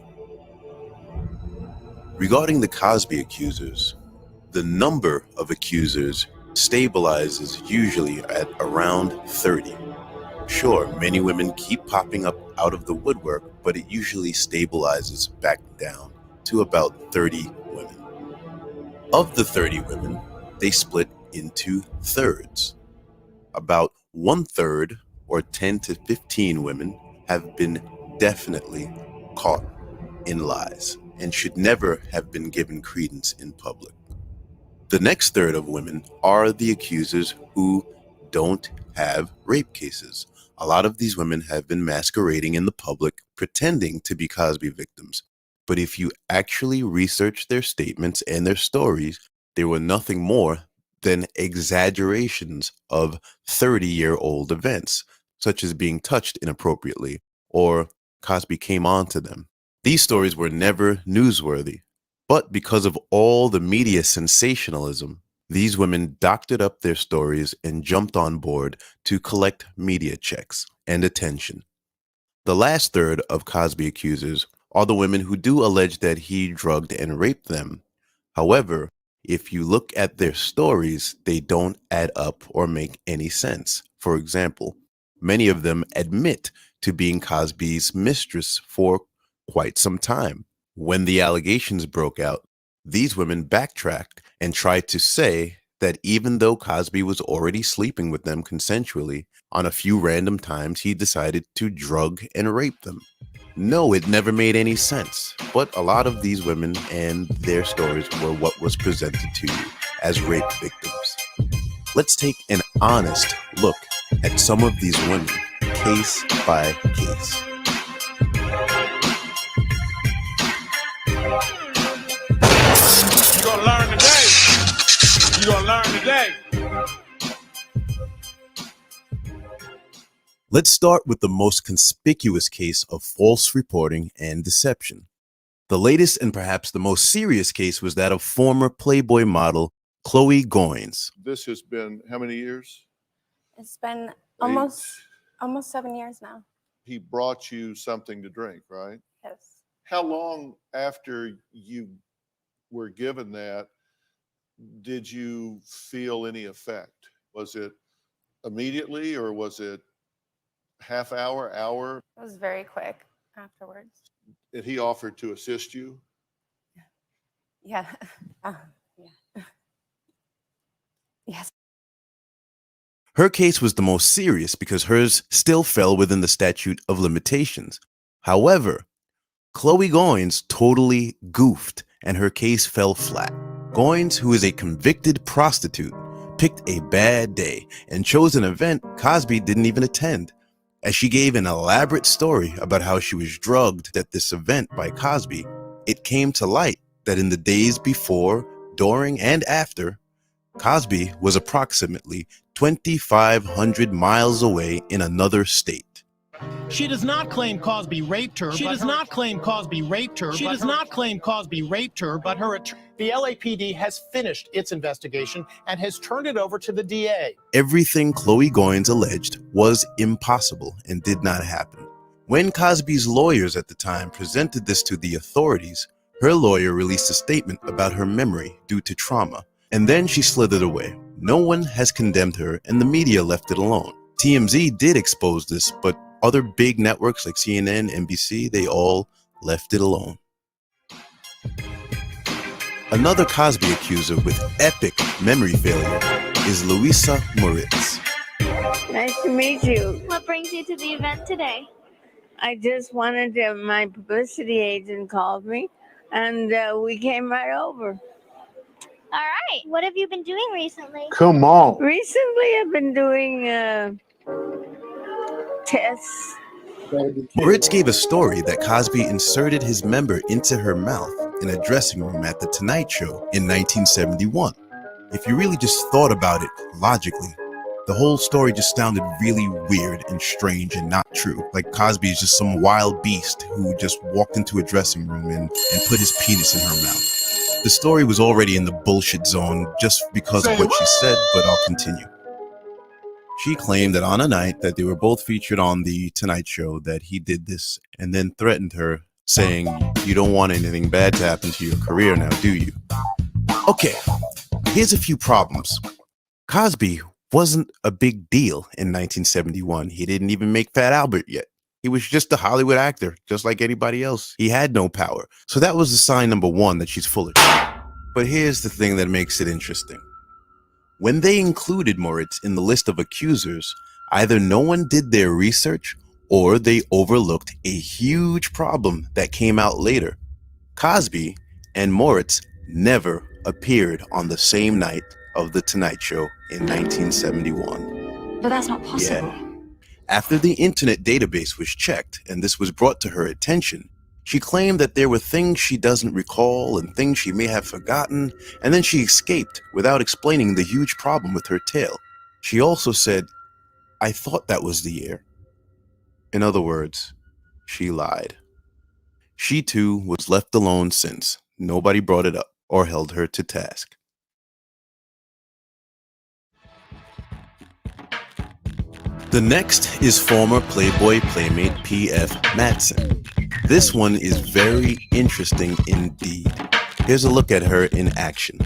Regarding the Cosby accusers, the number of accusers stabilizes usually at around 30. Sure, many women keep popping up out of the woodwork, but it usually stabilizes back down to about 30 women. Of the 30 women, they split into thirds. About 1/3, or 10 to 15 women, have been definitely caught in lies and should never have been given credence in public. The next third of women are the accusers who don't have rape cases. A lot of these women have been masquerading in the public, pretending to be Cosby victims. But if you actually research their statements and their stories, they were nothing more than exaggerations of 30-year-old events, such as being touched inappropriately or Cosby came on to them. These stories were never newsworthy. But because of all the media sensationalism, these women doctored up their stories and jumped on board to collect media checks and attention. The last third of Cosby accusers are the women who do allege that he drugged and raped them. However, if you look at their stories, they don't add up or make any sense. For example, many of them admit to being Cosby's mistress for quite some time. When the allegations broke out, these women backtracked and tried to say that even though Cosby was already sleeping with them consensually, on a few random times he decided to drug and rape them. No, it never made any sense, but a lot of these women and their stories were what was presented to you as rape victims. Let's take an honest look at some of these women, case by case. You're gonna learn today. You're gonna learn today. Let's start with the most conspicuous case of false reporting and deception. The latest and perhaps the most serious case was that of former Playboy model Chloe Goines. This has been how many years? It's been almost 7 years now. He brought you something to drink, right? Yes. How long after you were given that did you feel any effect? Was it immediately or was it half hour? It was very quick afterwards. And he offered to assist you? Yeah. Yeah. Yes. Her case was the most serious because hers still fell within the statute of limitations. However, Chloe Goins totally goofed and her case fell flat. Goins, who is a convicted prostitute, picked a bad day and chose an event Cosby didn't even attend. As she gave an elaborate story about how she was drugged at this event by Cosby, it came to light that in the days before, during, and after, Cosby was approximately 2,500 miles away in another state. She does not claim Cosby raped her. She does not claim Cosby raped her. She does not claim Cosby raped her, but her the LAPD has finished its investigation and has turned it over to the DA. Everything Chloe Goins alleged was impossible and did not happen. When Cosby's lawyers at the time presented this to the authorities, her lawyer released a statement about her memory due to trauma, and then she slithered away. No one has condemned her, and the media left it alone. TMZ did expose this, but other big networks like CNN, NBC, they all left it alone. Another Cosby accuser with epic memory failure is Louisa Moritz. Nice to meet you. What brings you to the event today? I just wanted to, my publicity agent called me and we came right over. All right. What have you been doing recently? Come on. Recently I've been doing tests. Moritz gave a story that Cosby inserted his member into her mouth in a dressing room at The Tonight Show in 1971. If you really just thought about it logically, the whole story just sounded really weird and strange and not true. Like Cosby is just some wild beast who just walked into a dressing room and put his penis in her mouth. The story was already in the bullshit zone just because of what she said, but I'll continue. She claimed that on a night that they were both featured on The Tonight Show that he did this and then threatened her, saying, "You don't want anything bad to happen to your career now, do you?" Okay, here's a few problems. Cosby wasn't a big deal in 1971. He didn't even make Fat Albert yet. He was just a Hollywood actor, just like anybody else. He had no power. So that was the sign number one that she's full of shit. But here's the thing that makes it interesting. When they included Moritz in the list of accusers, either no one did their research or they overlooked a huge problem that came out later. Cosby and Moritz never appeared on the same night of The Tonight Show in 1971. But that's not possible. Yeah. After the internet database was checked and this was brought to her attention, she claimed that there were things she doesn't recall and things she may have forgotten, and then she escaped without explaining the huge problem with her tale. She also said, "I thought that was the year." In other words, she lied. She too was left alone since nobody brought it up or held her to task. The next is former Playboy playmate P.F. Madsen. This one is very interesting indeed. Here's a look at her in action.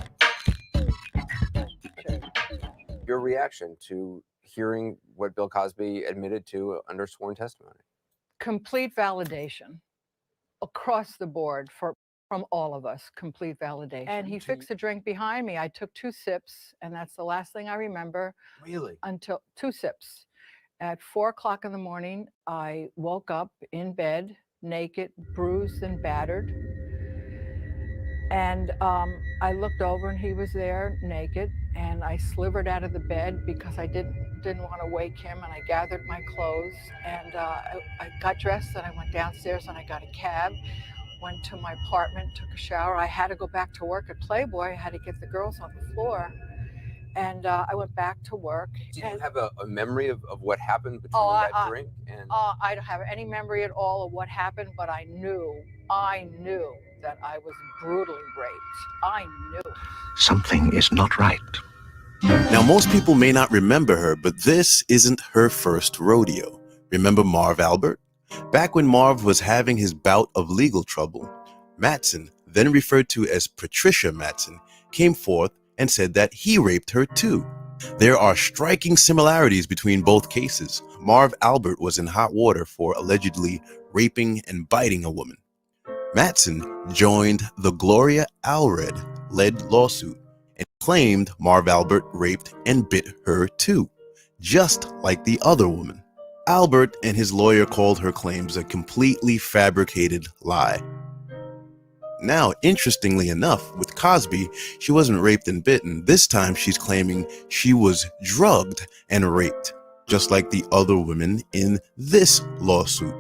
Your reaction to hearing what Bill Cosby admitted to under sworn testimony? Complete validation across the board from all of us, complete validation. And he fixed a drink behind me. I took 2 sips, and that's the last thing I remember. Really? Until 2 sips. At 4 o'clock in the morning, I woke up in bed, naked, bruised and battered. And I looked over and he was there naked, and I slivered out of the bed because I didn't want to wake him, and I gathered my clothes and I got dressed and I went downstairs and I got a cab, went to my apartment, took a shower. I had to go back to work at Playboy. I had to get the girls on the floor. And I went back to work. Do you have a memory of what happened between that drink and... I don't have any memory at all of what happened, but I knew that I was brutally raped. I knew. Something is not right. Now, most people may not remember her, but this isn't her first rodeo. Remember Marv Albert? Back when Marv was having his bout of legal trouble, Madsen, then referred to as Patricia Madsen, came forth and said that he raped her too. There are striking similarities between both cases. Marv Albert was in hot water for allegedly raping and biting a woman. Madsen joined the Gloria Allred-led lawsuit and claimed Marv Albert raped and bit her too, just like the other woman. Albert and his lawyer called her claims a completely fabricated lie. Now, interestingly enough, with Cosby, she wasn't raped and bitten. This time she's claiming she was drugged and raped, just like the other women in this lawsuit,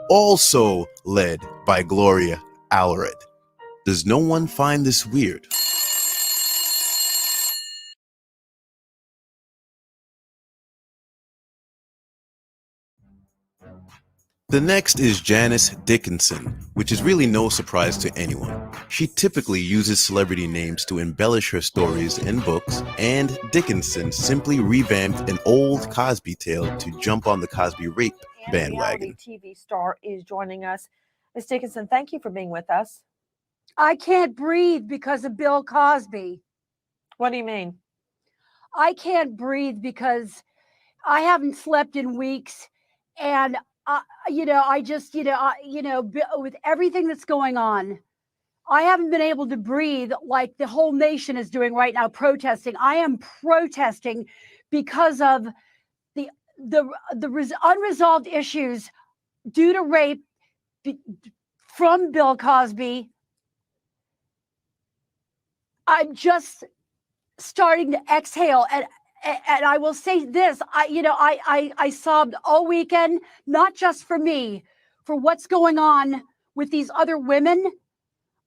also led by Gloria Allred. Does no one find this weird? The next is Janice Dickinson, which is really no surprise to anyone. She typically uses celebrity names to embellish her stories and books, and Dickinson simply revamped an old Cosby tale to jump on the Cosby rape bandwagon. TV star is joining us. Ms. Dickinson, thank you for being with us. I can't breathe because of Bill Cosby. What do you mean? I can't breathe because I haven't slept in weeks, and with everything that's going on, I haven't been able to breathe like the whole nation is doing right now, protesting. I am protesting because of the unresolved issues due to rape from Bill Cosby. I'm just starting to exhale, and I will say this: I sobbed all weekend, not just for me, for what's going on with these other women.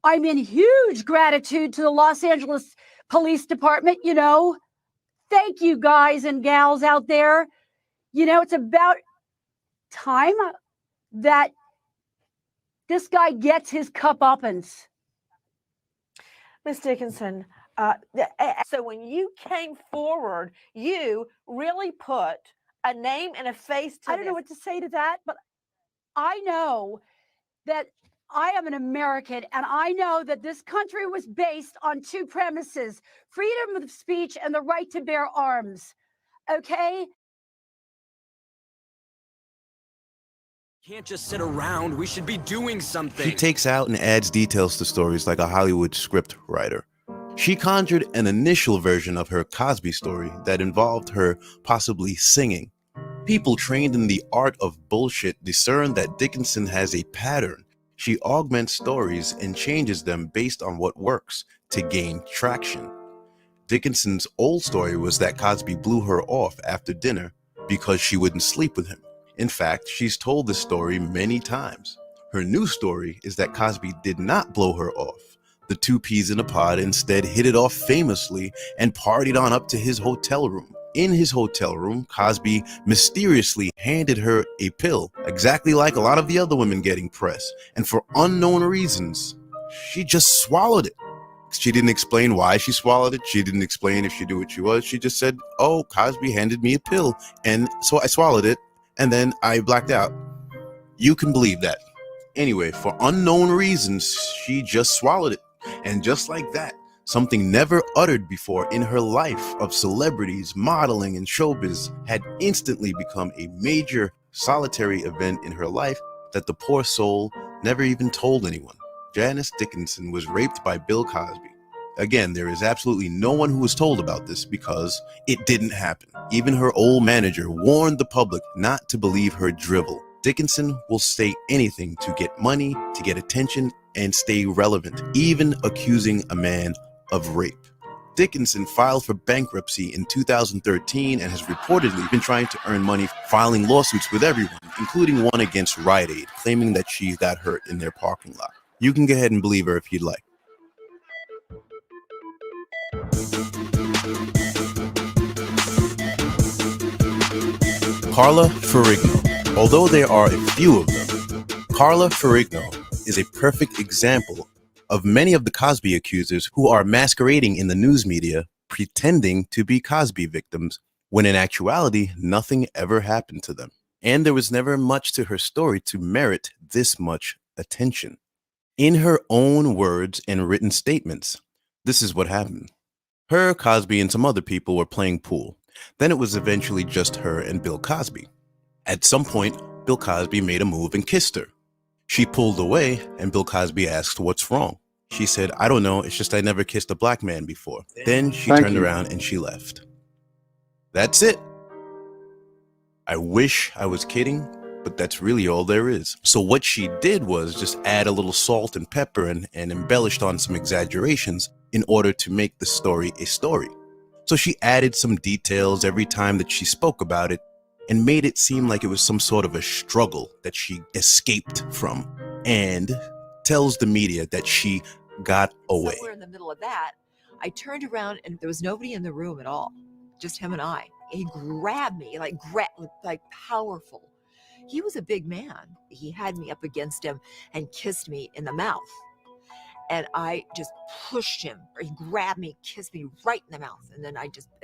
I'm in huge gratitude to the Los Angeles Police Department. Thank you, guys and gals out there. It's about time that this guy gets his comeuppance. Ms. Dickinson, so when you came forward, you really put a name and a face to I don't know what to say to that, but I know that I am an American, and I know that this country was based on two premises: freedom of speech and the right to bear arms. Okay? Can't just sit around. We should be doing something. She takes out and adds details to stories like a Hollywood script writer. She conjured an initial version of her Cosby story that involved her possibly singing. People trained in the art of bullshit discern that Dickinson has a pattern. She augments stories and changes them based on what works to gain traction. Dickinson's old story was that Cosby blew her off after dinner because she wouldn't sleep with him. In fact, she's told this story many times. Her new story is that Cosby did not blow her off. The two peas in a pod instead hit it off famously and partied on up to his hotel room. In his hotel room, Cosby mysteriously handed her a pill, exactly like a lot of the other women getting press, and for unknown reasons, she just swallowed it. She didn't explain why she swallowed it. She didn't explain if she knew what she was. She just said, "Oh, Cosby handed me a pill, and so I swallowed it, and then I blacked out." You can believe that. Anyway, for unknown reasons, she just swallowed it. And just like that, something never uttered before in her life of celebrities, modeling, and showbiz had instantly become a major solitary event in her life that the poor soul never even told anyone. Janice Dickinson was raped by Bill Cosby. Again, there is absolutely no one who was told about this because it didn't happen. Even her old manager warned the public not to believe her drivel. Dickinson will say anything to get money, to get attention, and stay relevant, even accusing a man of rape. Dickinson filed for bankruptcy in 2013 and has reportedly been trying to earn money filing lawsuits with everyone, including one against Rite Aid, claiming that she got hurt in their parking lot. You can go ahead and believe her if you'd like. Carla Ferrigno. Although there are a few of them, Carla Ferrigno is a perfect example of many of the Cosby accusers who are masquerading in the news media, pretending to be Cosby victims, when in actuality, nothing ever happened to them. And there was never much to her story to merit this much attention. In her own words and written statements, this is what happened. Her, Cosby, and some other people were playing pool. Then it was eventually just her and Bill Cosby. At some point, Bill Cosby made a move and kissed her. She pulled away, and Bill Cosby asked, "What's wrong?" She said, "I don't know, it's just I never kissed a black man before." Then she Thank turned you. around and she left. That's it. I wish I was kidding, but that's really all there is. So what she did was just add a little salt and pepper and embellished on some exaggerations in order to make the story a story. So she added some details every time that she spoke about it and made it seem like it was some sort of a struggle that she escaped from, and tells the media that she got away. Somewhere in the middle of that, I turned around and there was nobody in the room at all, just him and I. He grabbed me, like powerful. He was a big man. He had me up against him and kissed me in the mouth. And I just pushed him, or he grabbed me, kissed me right in the mouth. And then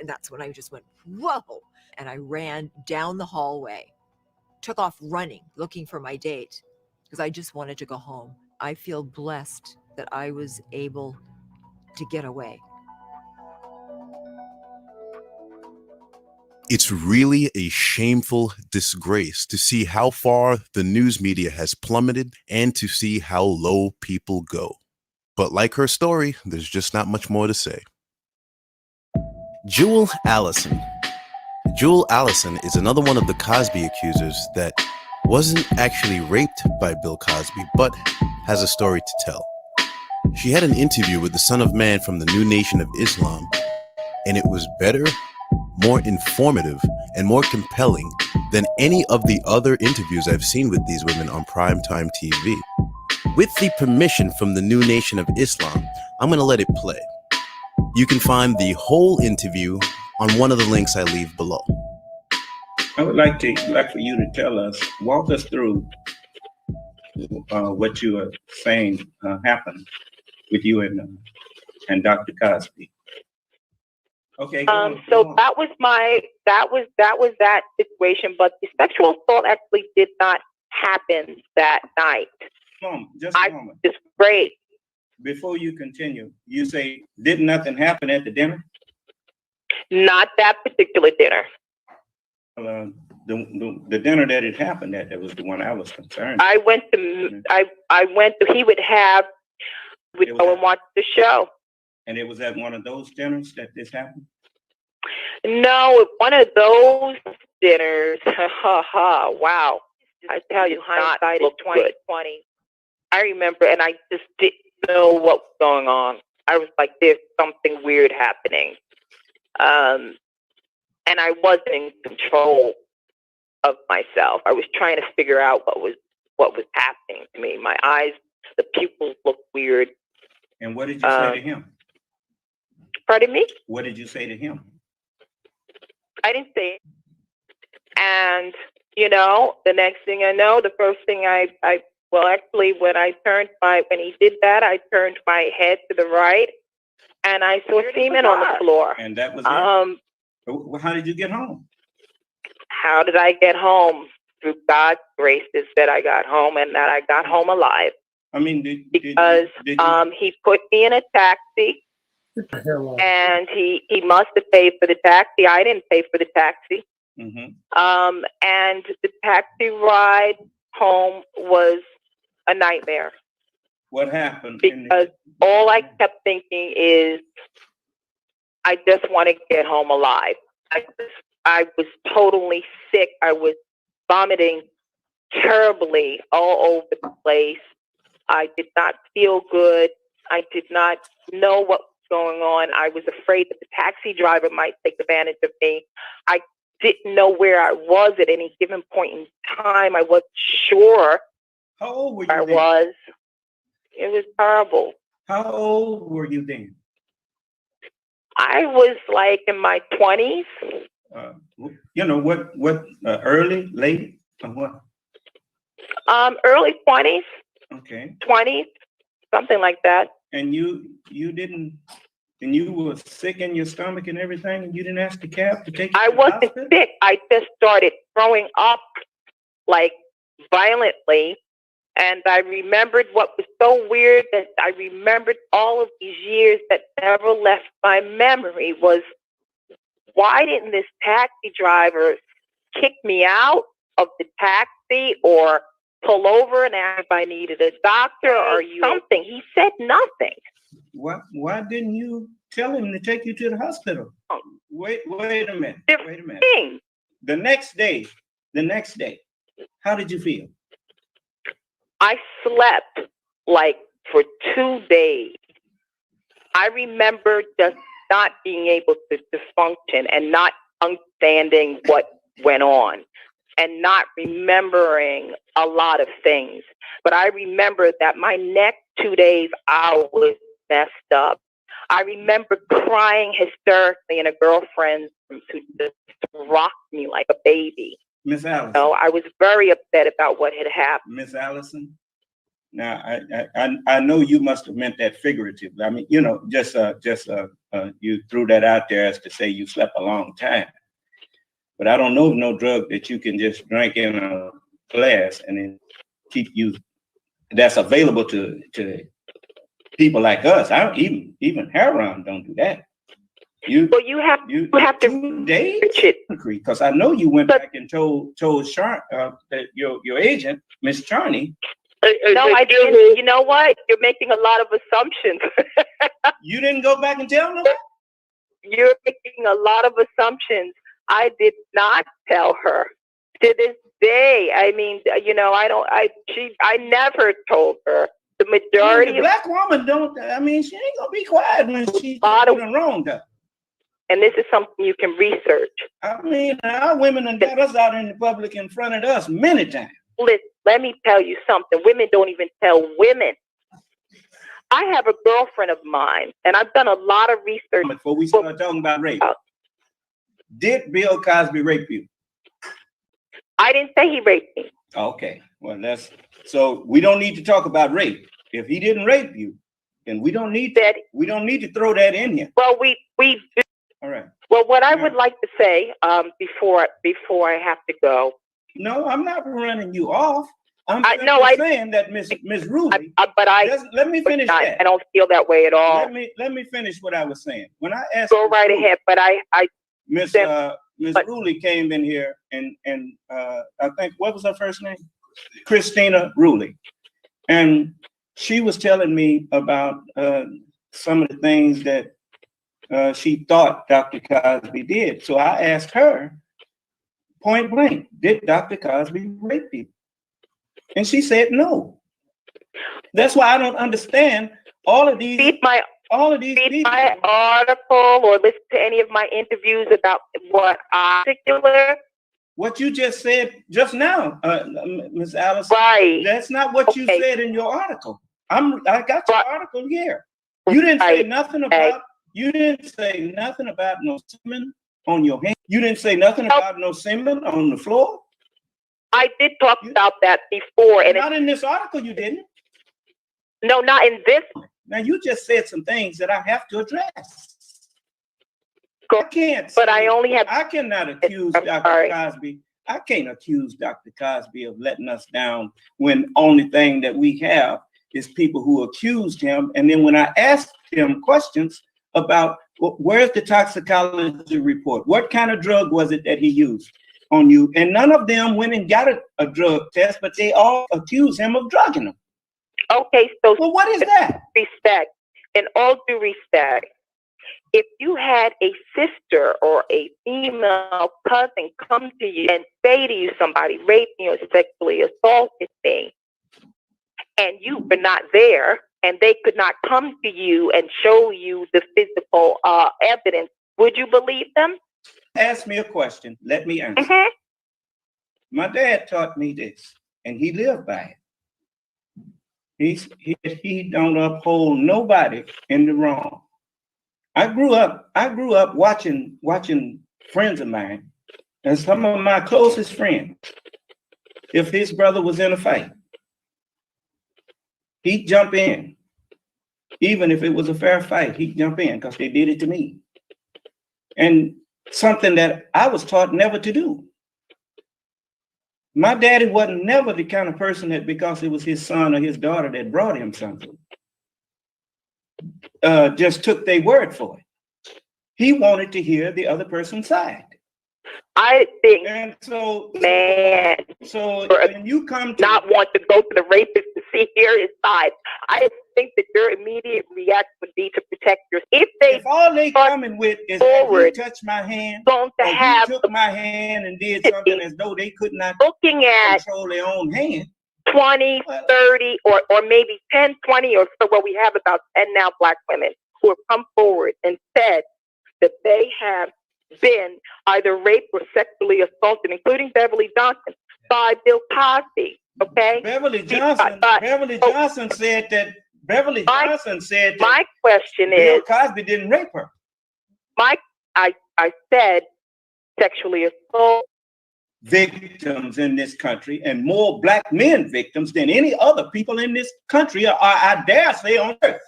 that's when I just went, whoa. And I ran down the hallway, took off running, looking for my date, because I just wanted to go home. I feel blessed that I was able to get away. It's really a shameful disgrace to see how far the news media has plummeted and to see how low people go. But like her story, there's just not much more to say. Jewel Allison. Jewel Allison is another one of the Cosby accusers that wasn't actually raped by Bill Cosby, but has a story to tell. She had an interview with the Son of Man from the New Nation of Islam, and it was better, more informative, and more compelling than any of the other interviews I've seen with these women on primetime TV. With the permission from the New Nation of Islam, I'm going to let it play. You can find the whole interview on one of the links I leave below. I would like for you to tell us, walk us through what you are saying happened with you and Dr. Cosby. Okay. So that was that situation, but the sexual assault actually did not happen that night. Just a moment. It's great. Before you continue, you say, did nothing happen at the dinner? Not that particular dinner. The dinner that it happened at, that was the one I was concerned. I went to, he would go and watch the show. And it was at one of those dinners that this happened? No, one of those dinners. Wow. I tell you, hindsight is 2020. I remember, and I just didn't know what was going on. I was like, there's something weird happening. And I wasn't in control of myself. I was trying to figure out what was happening to me. My eyes, the pupils looked weird. And what did you say to him? Pardon me? What did you say to him? I didn't say it. And, the next thing I know, the first thing when he did that, I turned my head to the right and I saw semen on the floor. And that was it? How did you get home? How did I get home? Through God's grace is that I got home and that I got home alive. I mean, because he put me in a taxi and he must have paid for the taxi. I didn't pay for the taxi. Mm-hmm. And the taxi ride home was a nightmare. What happened? Because all I kept thinking is, I just want to get home alive. I was totally sick. I was vomiting terribly all over the place. I did not feel good. I did not know what was going on. I was afraid that the taxi driver might take advantage of me. I didn't know where I was at any given point in time. I wasn't sure How old were you where I then? was. It was terrible. How old were you then? I was like in my 20s. What early, late, or what? Early 20s. Okay. 20s, something like that. And you didn't, and you were sick in your stomach and everything, and you didn't ask the cab to take you I to the wasn't hospital? sick. I just started throwing up like violently. And I remembered what was so weird, that I remembered all of these years that never left my memory, was why didn't this taxi driver kick me out of the taxi or pull over and ask if I needed a doctor or something. He said nothing. Why didn't you tell him to take you to the hospital? Wait a minute. Wait a minute. The next day, how did you feel? I slept like for 2 days. I remember just not being able to function and not understanding what went on and not remembering a lot of things. But I remember that my next 2 days, I was messed up. I remember crying hysterically, and a girlfriend who just rocked me like a baby. Miss Allison. So I was very upset about what had happened. Miss Allison, now I know you must have meant that figuratively. I mean, you know, just you threw that out there as to say you slept a long time. But I don't know of no drug that you can just drink in a glass and then keep you. That's available to people like us. I don't even heroin don't do that. You have to 2 days, because I know you went back and told that your agent, Miss Charney. No, I didn't. You know what? You're making a lot of assumptions. You didn't go back and tell nobody? You're making a lot of assumptions. I did not tell her. To this day, I mean, you know, I never told her. The majority of black woman don't. I mean, she ain't gonna be quiet when she's doing wrong though. And this is something you can research. I mean, our women have got us out in the public in front of us many times. Listen, let me tell you something. Women don't even tell women. I have a girlfriend of mine, and I've done a lot of research. Before we start talking about rape, did Bill Cosby rape you? I didn't say he raped me. Okay, well, so we don't need to talk about rape. If he didn't rape you, then we don't need that. We don't need to throw that in here. Well, we do. All right. Well, what I would like to say before I have to go. No, I'm not running you off. I'm saying that Miss Ruby. Let me finish that. I don't feel that way at all. Let me finish what I was saying. When I asked, go right ahead. But Miss Ruley came in here and I think, what was her first name? Christina Ruley, and she was telling me about some of the things that she thought Dr. Cosby did. So I asked her point blank, did Dr. Cosby rape you? And she said no. That's why I don't understand all of these. Read my article or listen to any of my interviews about what you just said just now, Ms. Allison. Right. That's not what you said in your article. I got your article here. You didn't say nothing about. You didn't say nothing about no semen on your hand. You didn't say nothing about no semen on the floor. I did talk about that before, and not in this article. You didn't. No, not in this. Now you just said some things that I have to address. I can't. But I only have. I cannot accuse Dr. Cosby. I can't accuse Dr. Cosby of letting us down when only thing that we have is people who accused him. And then when I asked him questions about where's the toxicology report, what kind of drug was it that he used on you, and none of them went and got a drug test, but they all accused him of drugging them. Okay, so well, what is that? Respect. In all due respect, if you had a sister or a female cousin come to you and say to you, somebody raped me or sexually assaulted me, and you were not there, and they could not come to you and show you the physical evidence, would you believe them? Ask me a question. Let me answer. My dad taught me this, and he lived by it. He don't uphold nobody in the wrong. I grew up watching friends of mine, and some of my closest friends. If his brother was in a fight, he'd jump in. Even if it was a fair fight, he'd jump in because they did it to me. And something that I was taught never to do. My daddy wasn't never the kind of person that because it was his son or his daughter that brought him something, just took their word for it. He wanted to hear the other person's side. I think, And so, man, when you come to not want to go to the rapist to see hear his side, I think that your immediate reaction would be to protect yourself. If all they coming with is that you touched my hand, or you took my hand and did something as though they could not looking at control their own hand. 20, 30, or maybe 10, 20, or so. Well, we have about 10 now Black women who have come forward and said that they have been either raped or sexually assaulted, including Beverly Johnson, by Bill Cosby. Okay, Beverly Johnson. Beverly Johnson said that. Beverly Johnson said that. My question Bill is, Cosby didn't rape her. I said sexually assault victims in this country, and more Black men victims than any other people in this country, are, I dare say, on earth.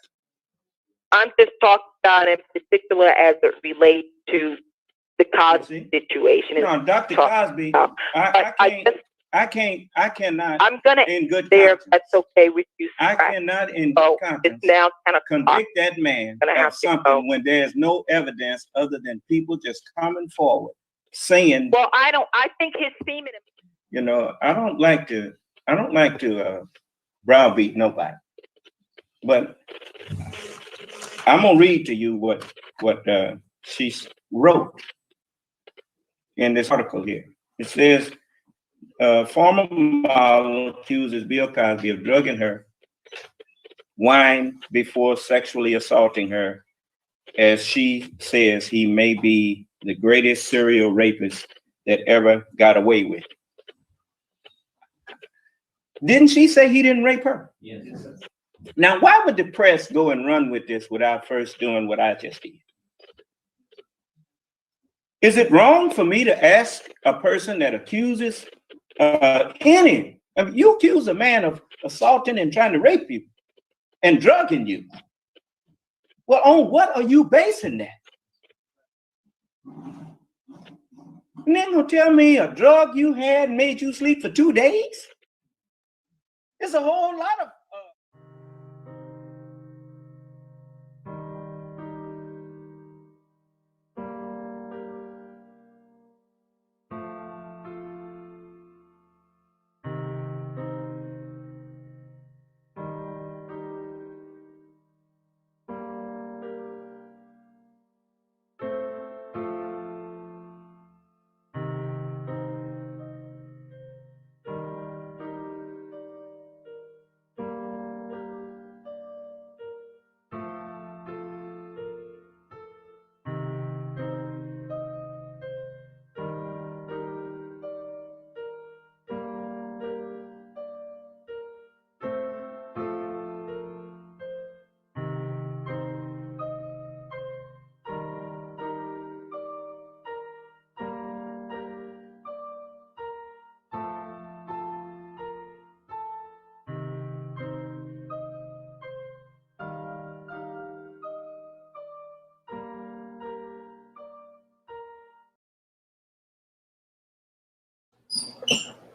I'm just talking about in particular as it relates to the Cosby situation. No, Dr. Cosby, I cannot. I'm gonna in good there. conscience. That's okay with you. I cannot in good conscience it's now 10 o'clock. convict that man of something when there's no evidence other than people just coming forward saying. Well, I think his semen. You know, I don't like to browbeat nobody, but I'm gonna read to you what she wrote in this article here. It says, former model accuses Bill Cosby of drugging her wine before sexually assaulting her, as she says he may be the greatest serial rapist that ever got away with. Didn't she say he didn't rape her? Yes. Now, why would the press go and run with this without first doing what I just did? Is it wrong for me to ask a person that accuses you accuse a man of assaulting and trying to rape you and drugging you? Well, on what are you basing that? And then gonna tell me a drug you had made you sleep for 2 days? There's a whole lot of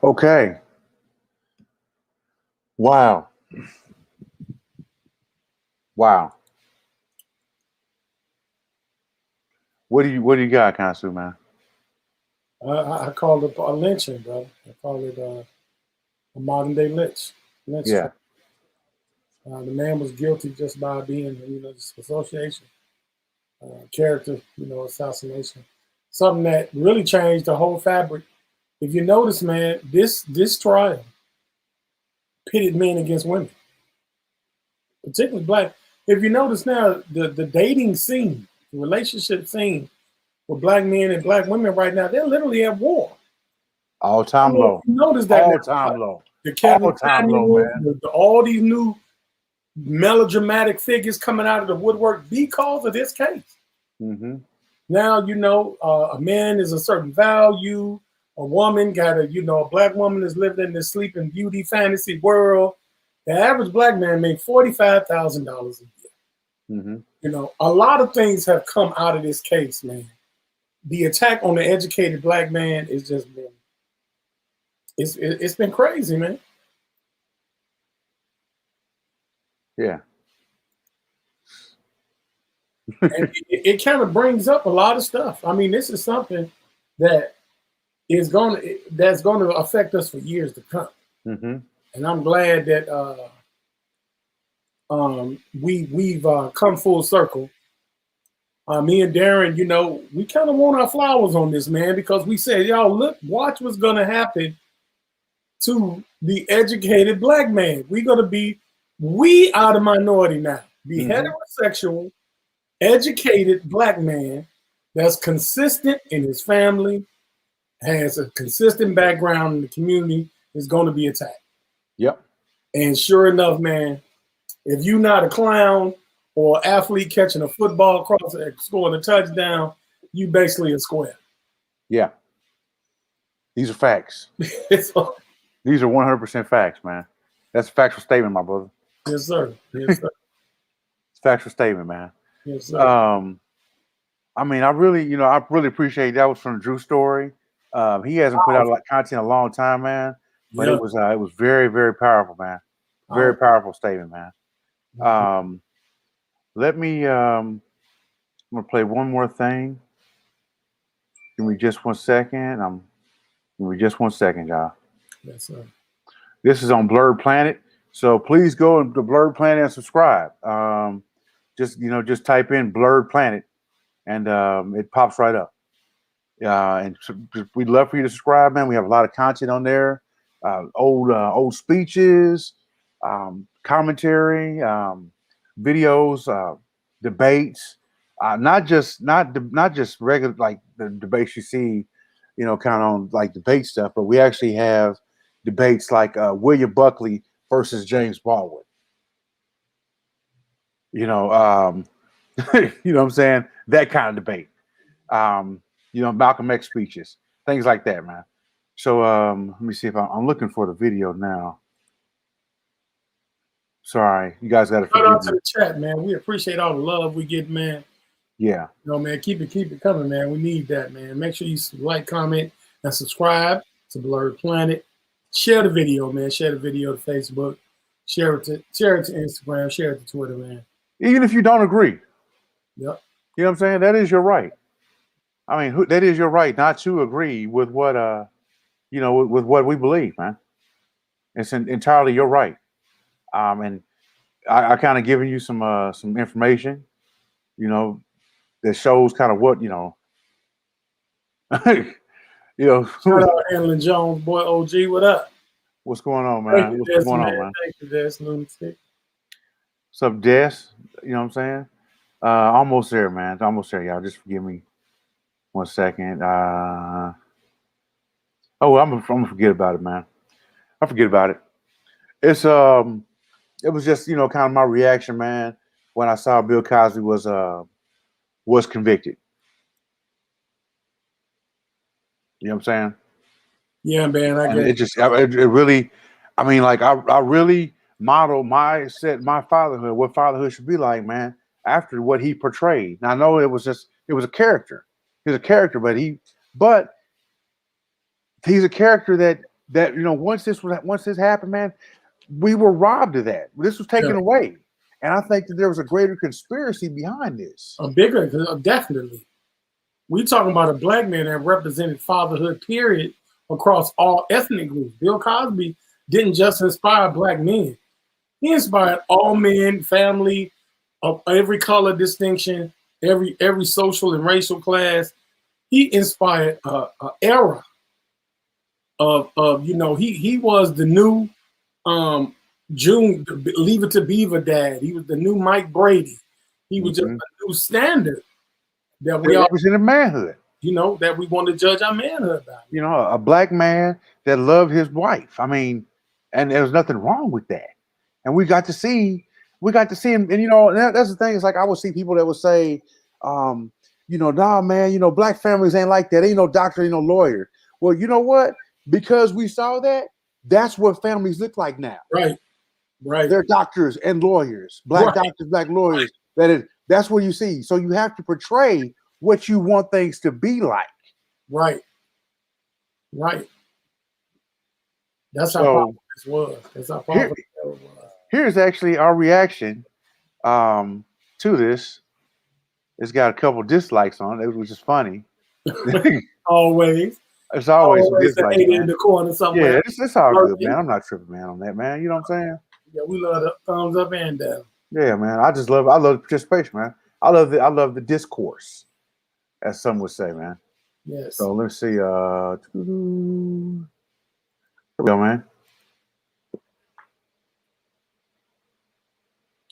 Okay. Wow. Wow. What do you got, Consu, man? I call it a lynching, brother. I call it a modern day lynch. Yeah. The man was guilty just by being, just association, character, assassination. Something that really changed the whole fabric. If you notice, man, this trial pitted men against women, particularly Black. If you notice now, the dating scene, the relationship scene with Black men and Black women right now, they're literally at war. All-time low. You notice that all-time low. The Kevin all-time low, man. All these new melodramatic figures coming out of the woodwork because of this case. Mm-hmm. Now, a man is a certain value. A woman got a Black woman is living in this sleeping beauty fantasy world. The average Black man made $45,000 a year. Mm-hmm. A lot of things have come out of this case, man. The attack on the educated Black man is just been, it's been crazy, man. Yeah. And it kind of brings up a lot of stuff. I mean, this is something that that's going to affect us for years to come. Mm-hmm. And I'm glad that we've come full circle. Me and Darren, we kind of want our flowers on this, man, because we said, y'all, look, watch what's going to happen to the educated black man. We are the minority now. The heterosexual, educated black man that's consistent in his family, has a consistent background in the community, is going to be attacked. Yep. And sure enough, man, if you're not a clown or athlete catching a football across and scoring a touchdown, you basically a square. Yeah. These are facts. These are 100% facts, man. That's a factual statement, my brother. Yes, sir. Yes, sir. It's a factual statement, man. Yes, sir. I mean, I really appreciate that was from Drew's story. He hasn't put out content in a long time, man. But it was very, very powerful, man. Very powerful statement, man. Let me I'm gonna play one more thing. Give me just 1 second. Give me just 1 second, y'all. Yes, sir. This is on Blurred Planet. So please go to Blurred Planet and subscribe. Just type in Blurred Planet and it pops right up. And we'd love for you to subscribe, man. We have a lot of content on there. Old speeches, commentary, videos, debates, not just regular like the debates you see, kind of on like debate stuff, but we actually have debates like William Buckley versus James Baldwin. You know what I'm saying? That kind of debate. Malcolm X speeches, things like that, man. So let me see if I'm looking for the video now. Sorry, you guys got to Shout out forgive to me. the chat, man. We appreciate all the love we get, man. Yeah. Man, keep it coming, man. We need that, man. Make sure you like, comment, and subscribe to Blurred Planet. Share the video, man. Share the video to Facebook. Share it to Instagram. Share it to Twitter, man. Even if you don't agree. Yep. You know what I'm saying? That is your right. I mean, that is your right not to agree with what with what we believe, man. It's entirely your right. And I kind of given you some information, that shows kind of what Shout out Handling Jones, boy. OG, what up? What's going on, man? What's going on, man? Thank you, Des Lunatic. What's up, Des? You know what I'm saying? Almost there, man. Almost there, y'all. Just forgive me 1 second. I'm gonna forget about it, man. I forget about it. It's it was just kind of my reaction, man, when I saw Bill Cosby was convicted. You know what I'm saying? Yeah, man. I get it really, I mean, like I really modeled my fatherhood, what fatherhood should be like, man, after what he portrayed. Now I know it was a character. He's a character, but he's a character that once this happened, man, we were robbed of that. This was taken away. And I think that there was a greater conspiracy behind this. A bigger, definitely. We talking about a black man that represented fatherhood, period, across all ethnic groups. Bill Cosby didn't just inspire black men. He inspired all men, family, of every color distinction, every social and racial class. He inspired an era of he was the new June, Leave It to Beaver dad. He was the new Mike Brady. He was just a new standard that we all represented manhood. That we want to judge our manhood by. A black man that loved his wife. I mean, and there was nothing wrong with that. And we got to see him. And that's the thing. It's like I would see people that would say, nah, man, black families ain't like that. Ain't no doctor, ain't no lawyer. Well, you know what? Because we saw that, that's what families look like now. Right. They're doctors and lawyers, black doctors, black lawyers. That's what you see. So you have to portray what you want things to be like. Right. That's how powerful this was. That's how powerful it was. Here's actually our reaction to this. It's got a couple dislikes on it, which is funny. Always. It's always some Always dislikes, ate in man. the corner somewhere. Yeah, it's all good, Lurking. man. I'm not tripping, man, on that, man. You know what I'm saying? Yeah, we love the thumbs up and down. Yeah, man. I love participation, man. I love the discourse, as some would say, man. Yes. So let's see. Here we go, man.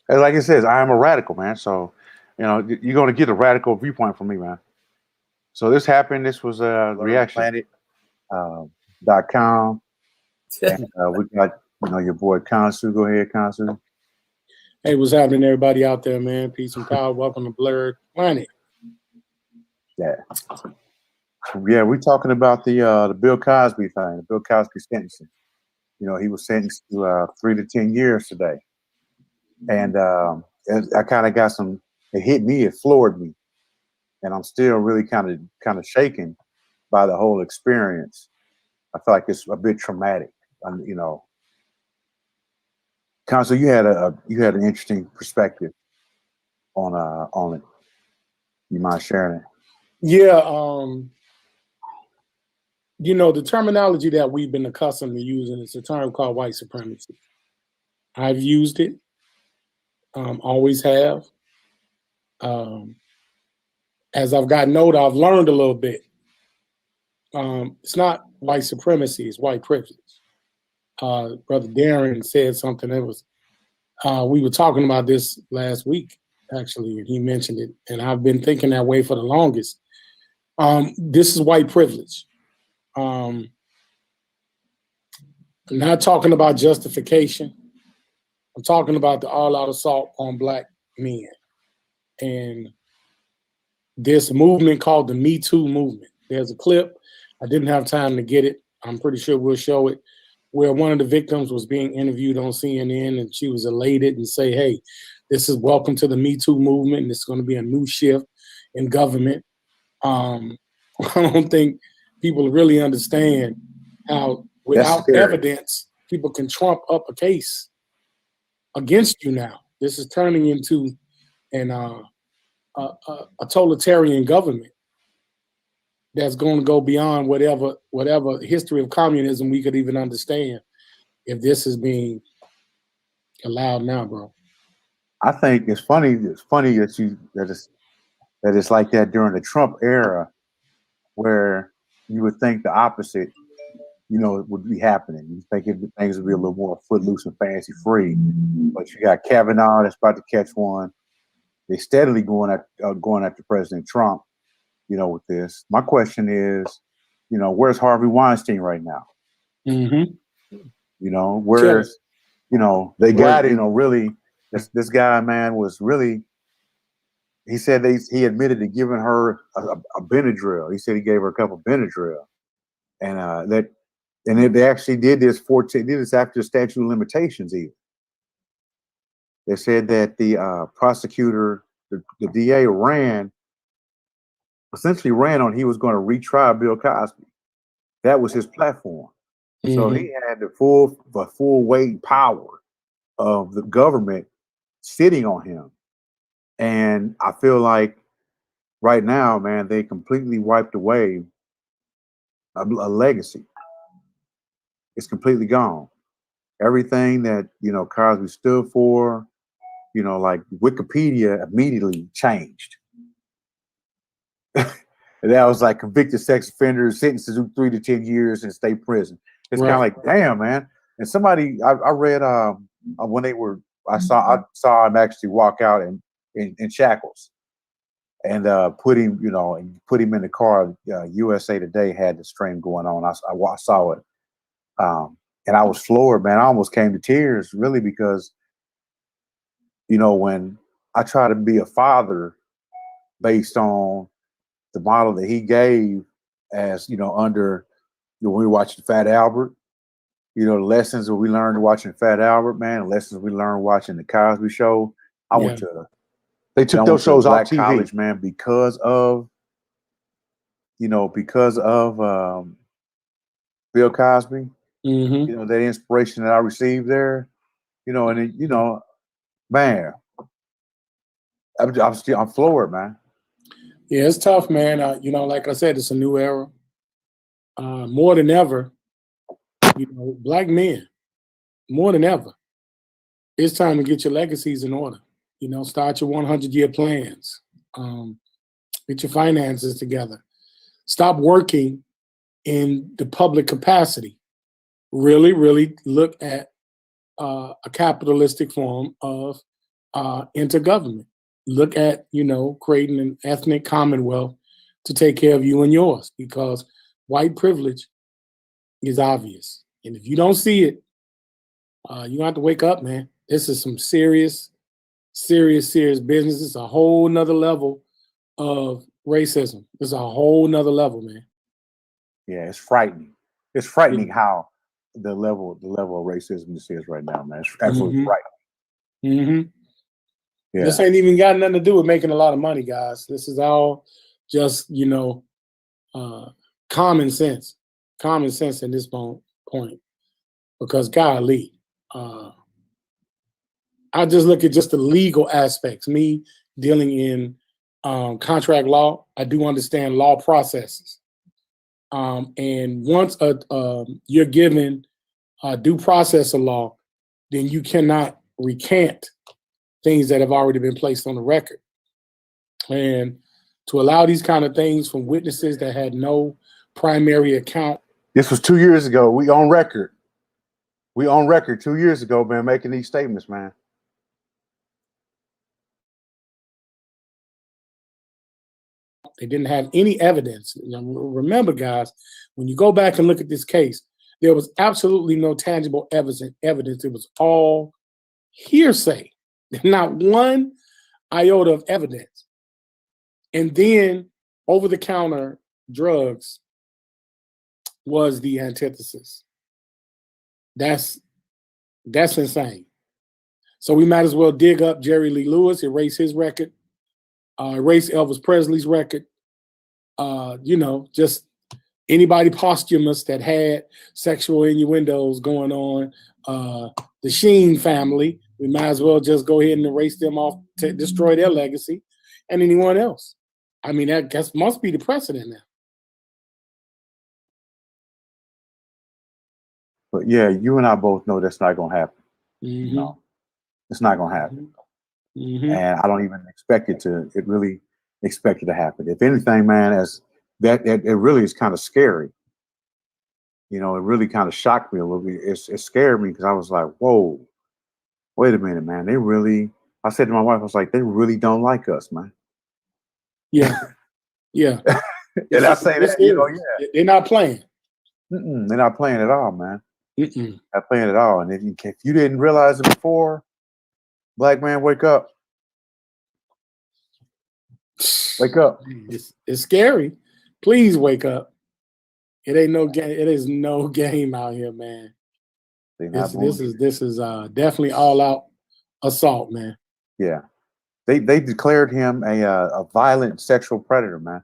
And like it says, I am a radical, man. So, you're going to get a radical viewpoint from me, man. So this happened. This was reaction. Planet.com. And we got, your boy Kansu. Go ahead, Kansu. Hey, what's happening, everybody out there, man? Peace and power. Welcome to Blurred Planet. Yeah. Yeah, we're talking about the Bill Cosby thing, the Bill Cosby sentencing. He was sentenced to 3 to 10 years today. And I kind of got it hit me, it floored me. And I'm still really kind of shaken by the whole experience. I feel like it's a bit traumatic. Counsel, you had an interesting perspective on it. You mind sharing it? Yeah, the terminology that we've been accustomed to using is a term called white supremacy. I've used it, always have. As I've gotten older, I've learned a little bit. It's not white supremacy, it's white privilege. Brother Darren said something that was, we were talking about this last week, actually, and he mentioned it, and I've been thinking that way for the longest. This is white privilege. I'm not talking about justification. I'm talking about the all-out assault on Black men. And this movement called the Me Too movement. There's a clip. I didn't have time to get it. I'm pretty sure we'll show it, where one of the victims was being interviewed on CNN, and she was elated and say, hey, this is welcome to the Me Too movement, and it's going to be a new shift in government. I don't think people really understand how, without evidence, people can trump up a case against you now. This is turning into a totalitarian government that's going to go beyond whatever history of communism we could even understand, if this is being allowed now, bro. I think it's funny. It's funny that it's like that during the Trump era, where you would think the opposite, would be happening. You think things would be a little more footloose and fancy free, but you got Kavanaugh that's about to catch one. They're steadily going after President Trump, with this. My question is, where's Harvey Weinstein right now? Mm-hmm. Where's, they got, really, this guy, man, was really, he said he admitted to giving her a Benadryl. He said he gave her a couple of Benadryl. And they actually did this after the statute of limitations even. They said that the prosecutor, the DA essentially ran on he was going to retry Bill Cosby. That was his platform. Mm-hmm. So he had the full weight and power of the government sitting on him. And I feel like right now, man, they completely wiped away a legacy. It's completely gone. Everything that, Cosby stood for, like Wikipedia immediately changed. That was like convicted sex offenders sentenced to do 3 to 10 years in state prison. It's kind of like, damn, man. And somebody I read when I saw him actually walk out in shackles and put him in the car. USA Today had the stream going on. I saw it. And I was floored, man. I almost came to tears, really, because, when I try to be a father based on the model that he gave, as under when we were watching Fat Albert, the lessons that we learned watching Fat Albert, man, the lessons we learned watching the Cosby Show. They took those shows off TV, college, man, because of Bill Cosby. Mm-hmm. That inspiration that I received there, and man, I'm floored, man. Yeah, it's tough, man. Like I said, it's a new era. more than ever, black men, more than ever, it's time to get your legacies in order. Start your 100-year plans. Get your finances together. Stop working in the public capacity. Really, really look at a capitalistic form of intergovernment. Look at, creating an ethnic commonwealth to take care of you and yours, because white privilege is obvious. And if you don't see it, you have to wake up, man. This is some serious business. It's a whole nother level of racism. It's a whole nother level, man. Yeah, it's frightening. It's frightening how the level of racism this is right now, man. It's absolutely frightening. Mm-hmm. Yeah. This ain't even got nothing to do with making a lot of money, guys. This is all just, common sense. Common sense in this point. Because golly, I just look at just the legal aspects. Me dealing in contract law, I do understand law processes. And once you're given due process of law, then you cannot recant things that have already been placed on the record. And to allow these kind of things from witnesses that had no primary account. This was 2 years ago. We on record. 2 years ago, man, making these statements, man. They didn't have any evidence. Remember, guys, when you go back and look at this case, there was absolutely no tangible evidence. It was all hearsay. Not one iota of evidence. And then over-the-counter drugs was the antithesis. That's insane. So we might as well dig up Jerry Lee Lewis, erase his record, erase Elvis Presley's record. Just anybody posthumous that had sexual innuendos going on. The Sheen family, we might as well just go ahead and erase them off to destroy their legacy, and anyone else. I mean, that must be the precedent now. But yeah, you and I both know that's not going to happen. Mm-hmm. No, it's not going to happen. Mm-hmm. And I don't even expect it to. It really expect it to happen. If anything, man, it really is kind of scary. It really kind of shocked me a little bit. It scared me because I was like, whoa, wait a minute, man. I said to my wife, I was like, they really don't like us, man. Yeah. Yeah. And I say that, yeah. They're not playing. They're not playing at all, man. Not playing at all. And if you didn't realize it before, black man, wake up. Wake up. It's scary. Please wake up. It ain't no game. It is no game out here, man. This is definitely all out assault, man. Yeah. They declared him a violent sexual predator, man.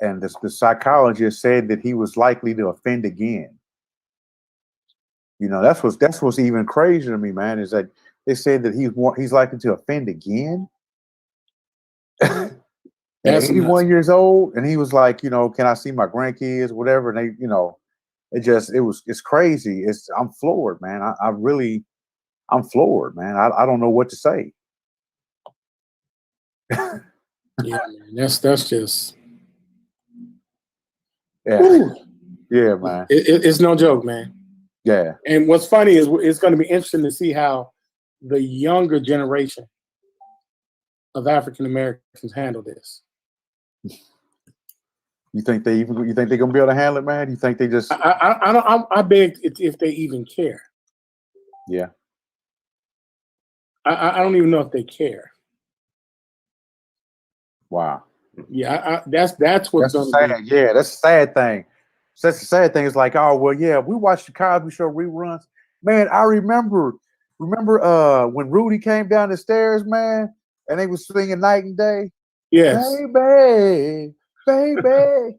And the psychologist said that he was likely to offend again. That's what's even crazier to me, man, is that they said that he's likely to offend again. At 81 years old, and he was like, can I see my grandkids, whatever? And it's crazy. I'm floored, man. I'm floored, man. I don't know what to say. Yeah, man. That's just. Yeah. Whew. Yeah, man. It's no joke, man. Yeah. And what's funny is it's going to be interesting to see how the younger generation of African Americans handle this. You think they're gonna be able to handle it, man? You think they just? I beg if they even care. Yeah. I don't even know if they care. Wow. Yeah, that's what's that's sad. Yeah, that's a sad thing. That's the sad thing. It's like, oh well, yeah, we watched the Cosby Show reruns. Man, I remember when Rudy came down the stairs, man, and they was singing Night and Day. Yes. Baby. Baby.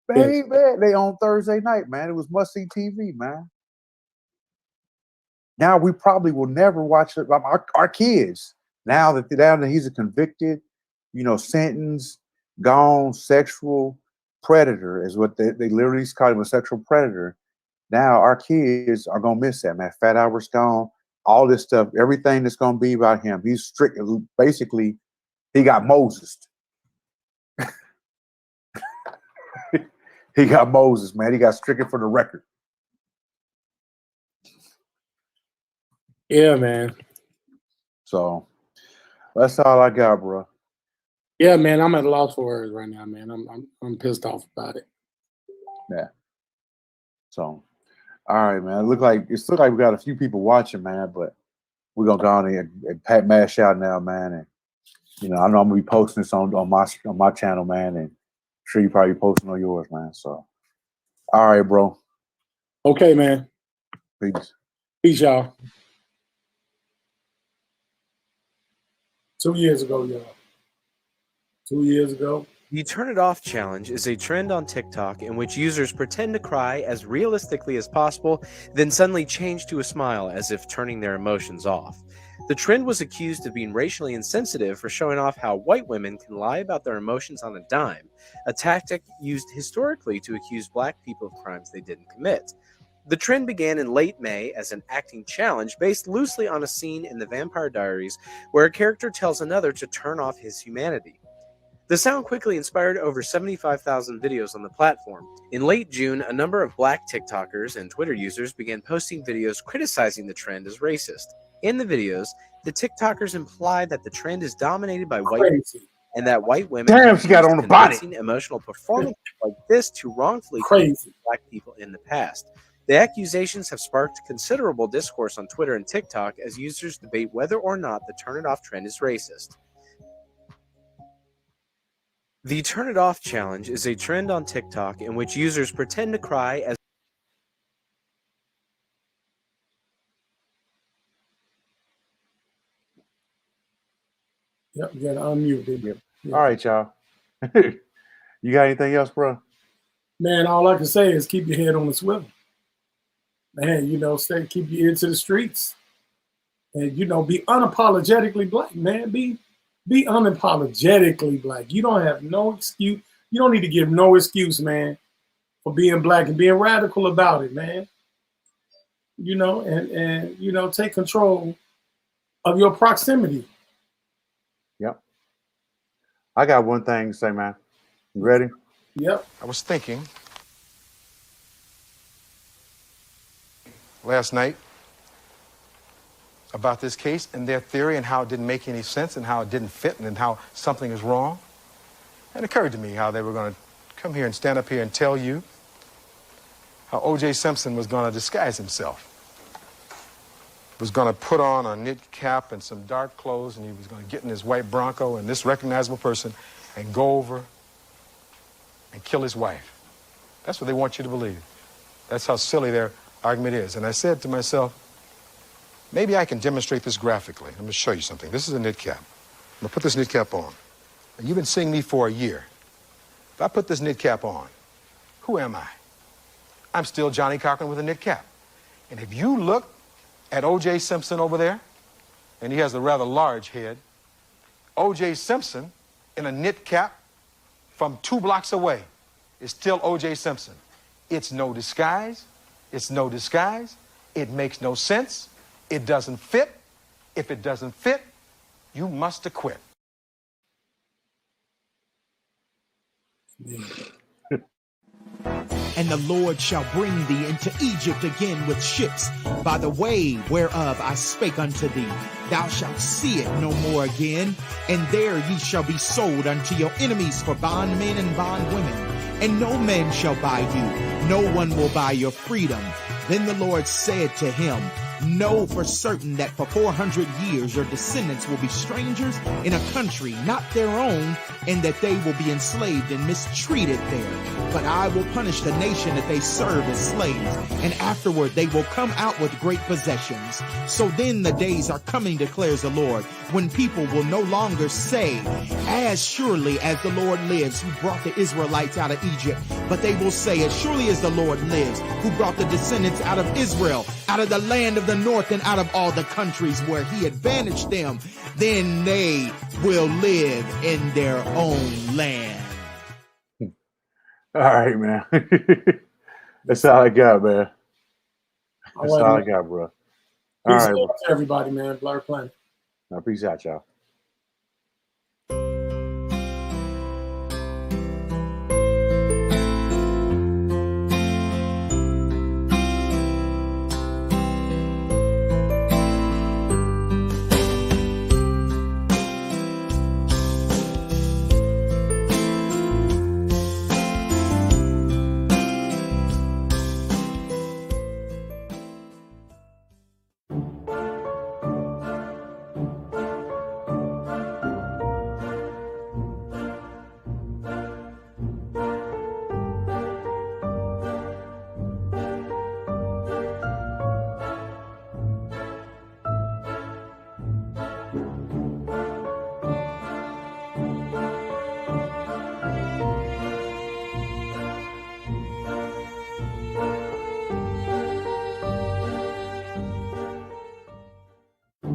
Yes. They on Thursday night, man. It was must-see TV, man. Now we probably will never watch it. Our kids, now that he's a convicted, sentenced, gone, sexual predator is what they literally call him, a sexual predator. Now our kids are gonna miss that, man. Fat Albert's gone, all this stuff, everything that's gonna be about him. He's strict. Basically, he got Moses. He got Moses, man. He got stricken for the record. Yeah, man. So that's all I got, bro. Yeah, man. I'm at a loss for words right now, man. I'm pissed off about it. Yeah. So, all right, man. It looks like we got a few people watching, man. But we're gonna go on and mash out now, man. And I know I'm gonna be posting this on my channel, man. And I'm sure you probably posting on yours, man. So, all right, bro. Okay, man. Peace. Peace, y'all. 2 years ago, y'all. 2 years ago. The Turn It Off challenge is a trend on TikTok in which users pretend to cry as realistically as possible, then suddenly change to a smile as if turning their emotions off. The trend was accused of being racially insensitive for showing off how white women can lie about their emotions on a dime, a tactic used historically to accuse black people of crimes they didn't commit. The trend began in late May as an acting challenge based loosely on a scene in The Vampire Diaries where a character tells another to turn off his humanity. The sound quickly inspired over 75,000 videos on the platform. In late June, a number of black TikTokers and Twitter users began posting videos criticizing the trend as racist. In the videos, the TikTokers imply that the trend is dominated by white women and that white women she got on the body. Emotional performances like this to wrongfully crazy black people in the past. The accusations have sparked considerable discourse on Twitter and TikTok as users debate whether or not the Turn It Off trend is racist. The Turn It Off challenge is a trend on TikTok in which users pretend to cry as Yep, you gotta unmute it. Yep. All right, y'all. You got anything else, bro? Man, all I can say is keep your head on the swivel. Man, keep your ear to the streets. And, be unapologetically black, man. Be unapologetically black. You don't have no excuse. You don't need to give no excuse, man, for being black and being radical about it, man. And take control of your proximity. Yep. I got one thing to say, man. You ready? Yep. I was thinking last night about this case and their theory and how it didn't make any sense and how it didn't fit and how something is wrong. And it occurred to me how they were going to come here and stand up here and tell you how O.J. Simpson was going to disguise himself. Was going to put on a knit cap and some dark clothes, and he was going to get in his white Bronco and this recognizable person and go over and kill his wife. That's what they want you to believe. That's how silly their argument is. And I said to myself, maybe I can demonstrate this graphically. Let me show you something. This is a knit cap. I'm going to put this knit cap on. And you've been seeing me for a year. If I put this knit cap on, who am I? I'm still Johnny Cochran with a knit cap. And if you look at O.J. Simpson over there, and he has a rather large head, O.J. Simpson in a knit cap from 2 blocks away is still O.J. Simpson. It's no disguise. It's no disguise. It makes no sense. It doesn't fit. If it doesn't fit, you must acquit. And the Lord shall bring thee into Egypt again with ships, by the way whereof I spake unto thee. Thou shalt see it no more again, and there ye shall be sold unto your enemies for bondmen and bondwomen. And no man shall buy you, no one will buy your freedom. Then the Lord said to him, know for certain that for 400 years your descendants will be strangers in a country not their own, and that they will be enslaved and mistreated there. But I will punish the nation that they serve as slaves, and afterward they will come out with great possessions. So then the days are coming, declares the Lord, when people will no longer say, as surely as the Lord lives, who brought the Israelites out of Egypt, but they will say, as surely as the Lord lives, who brought the descendants out of Israel, out of the land of the north and out of all the countries where he had banished them, then they will live in their own land. All right, man. That's all I got, man. That's all I got, bro. All Peace right, out to everybody, man. Blur Planet. Peace out, y'all.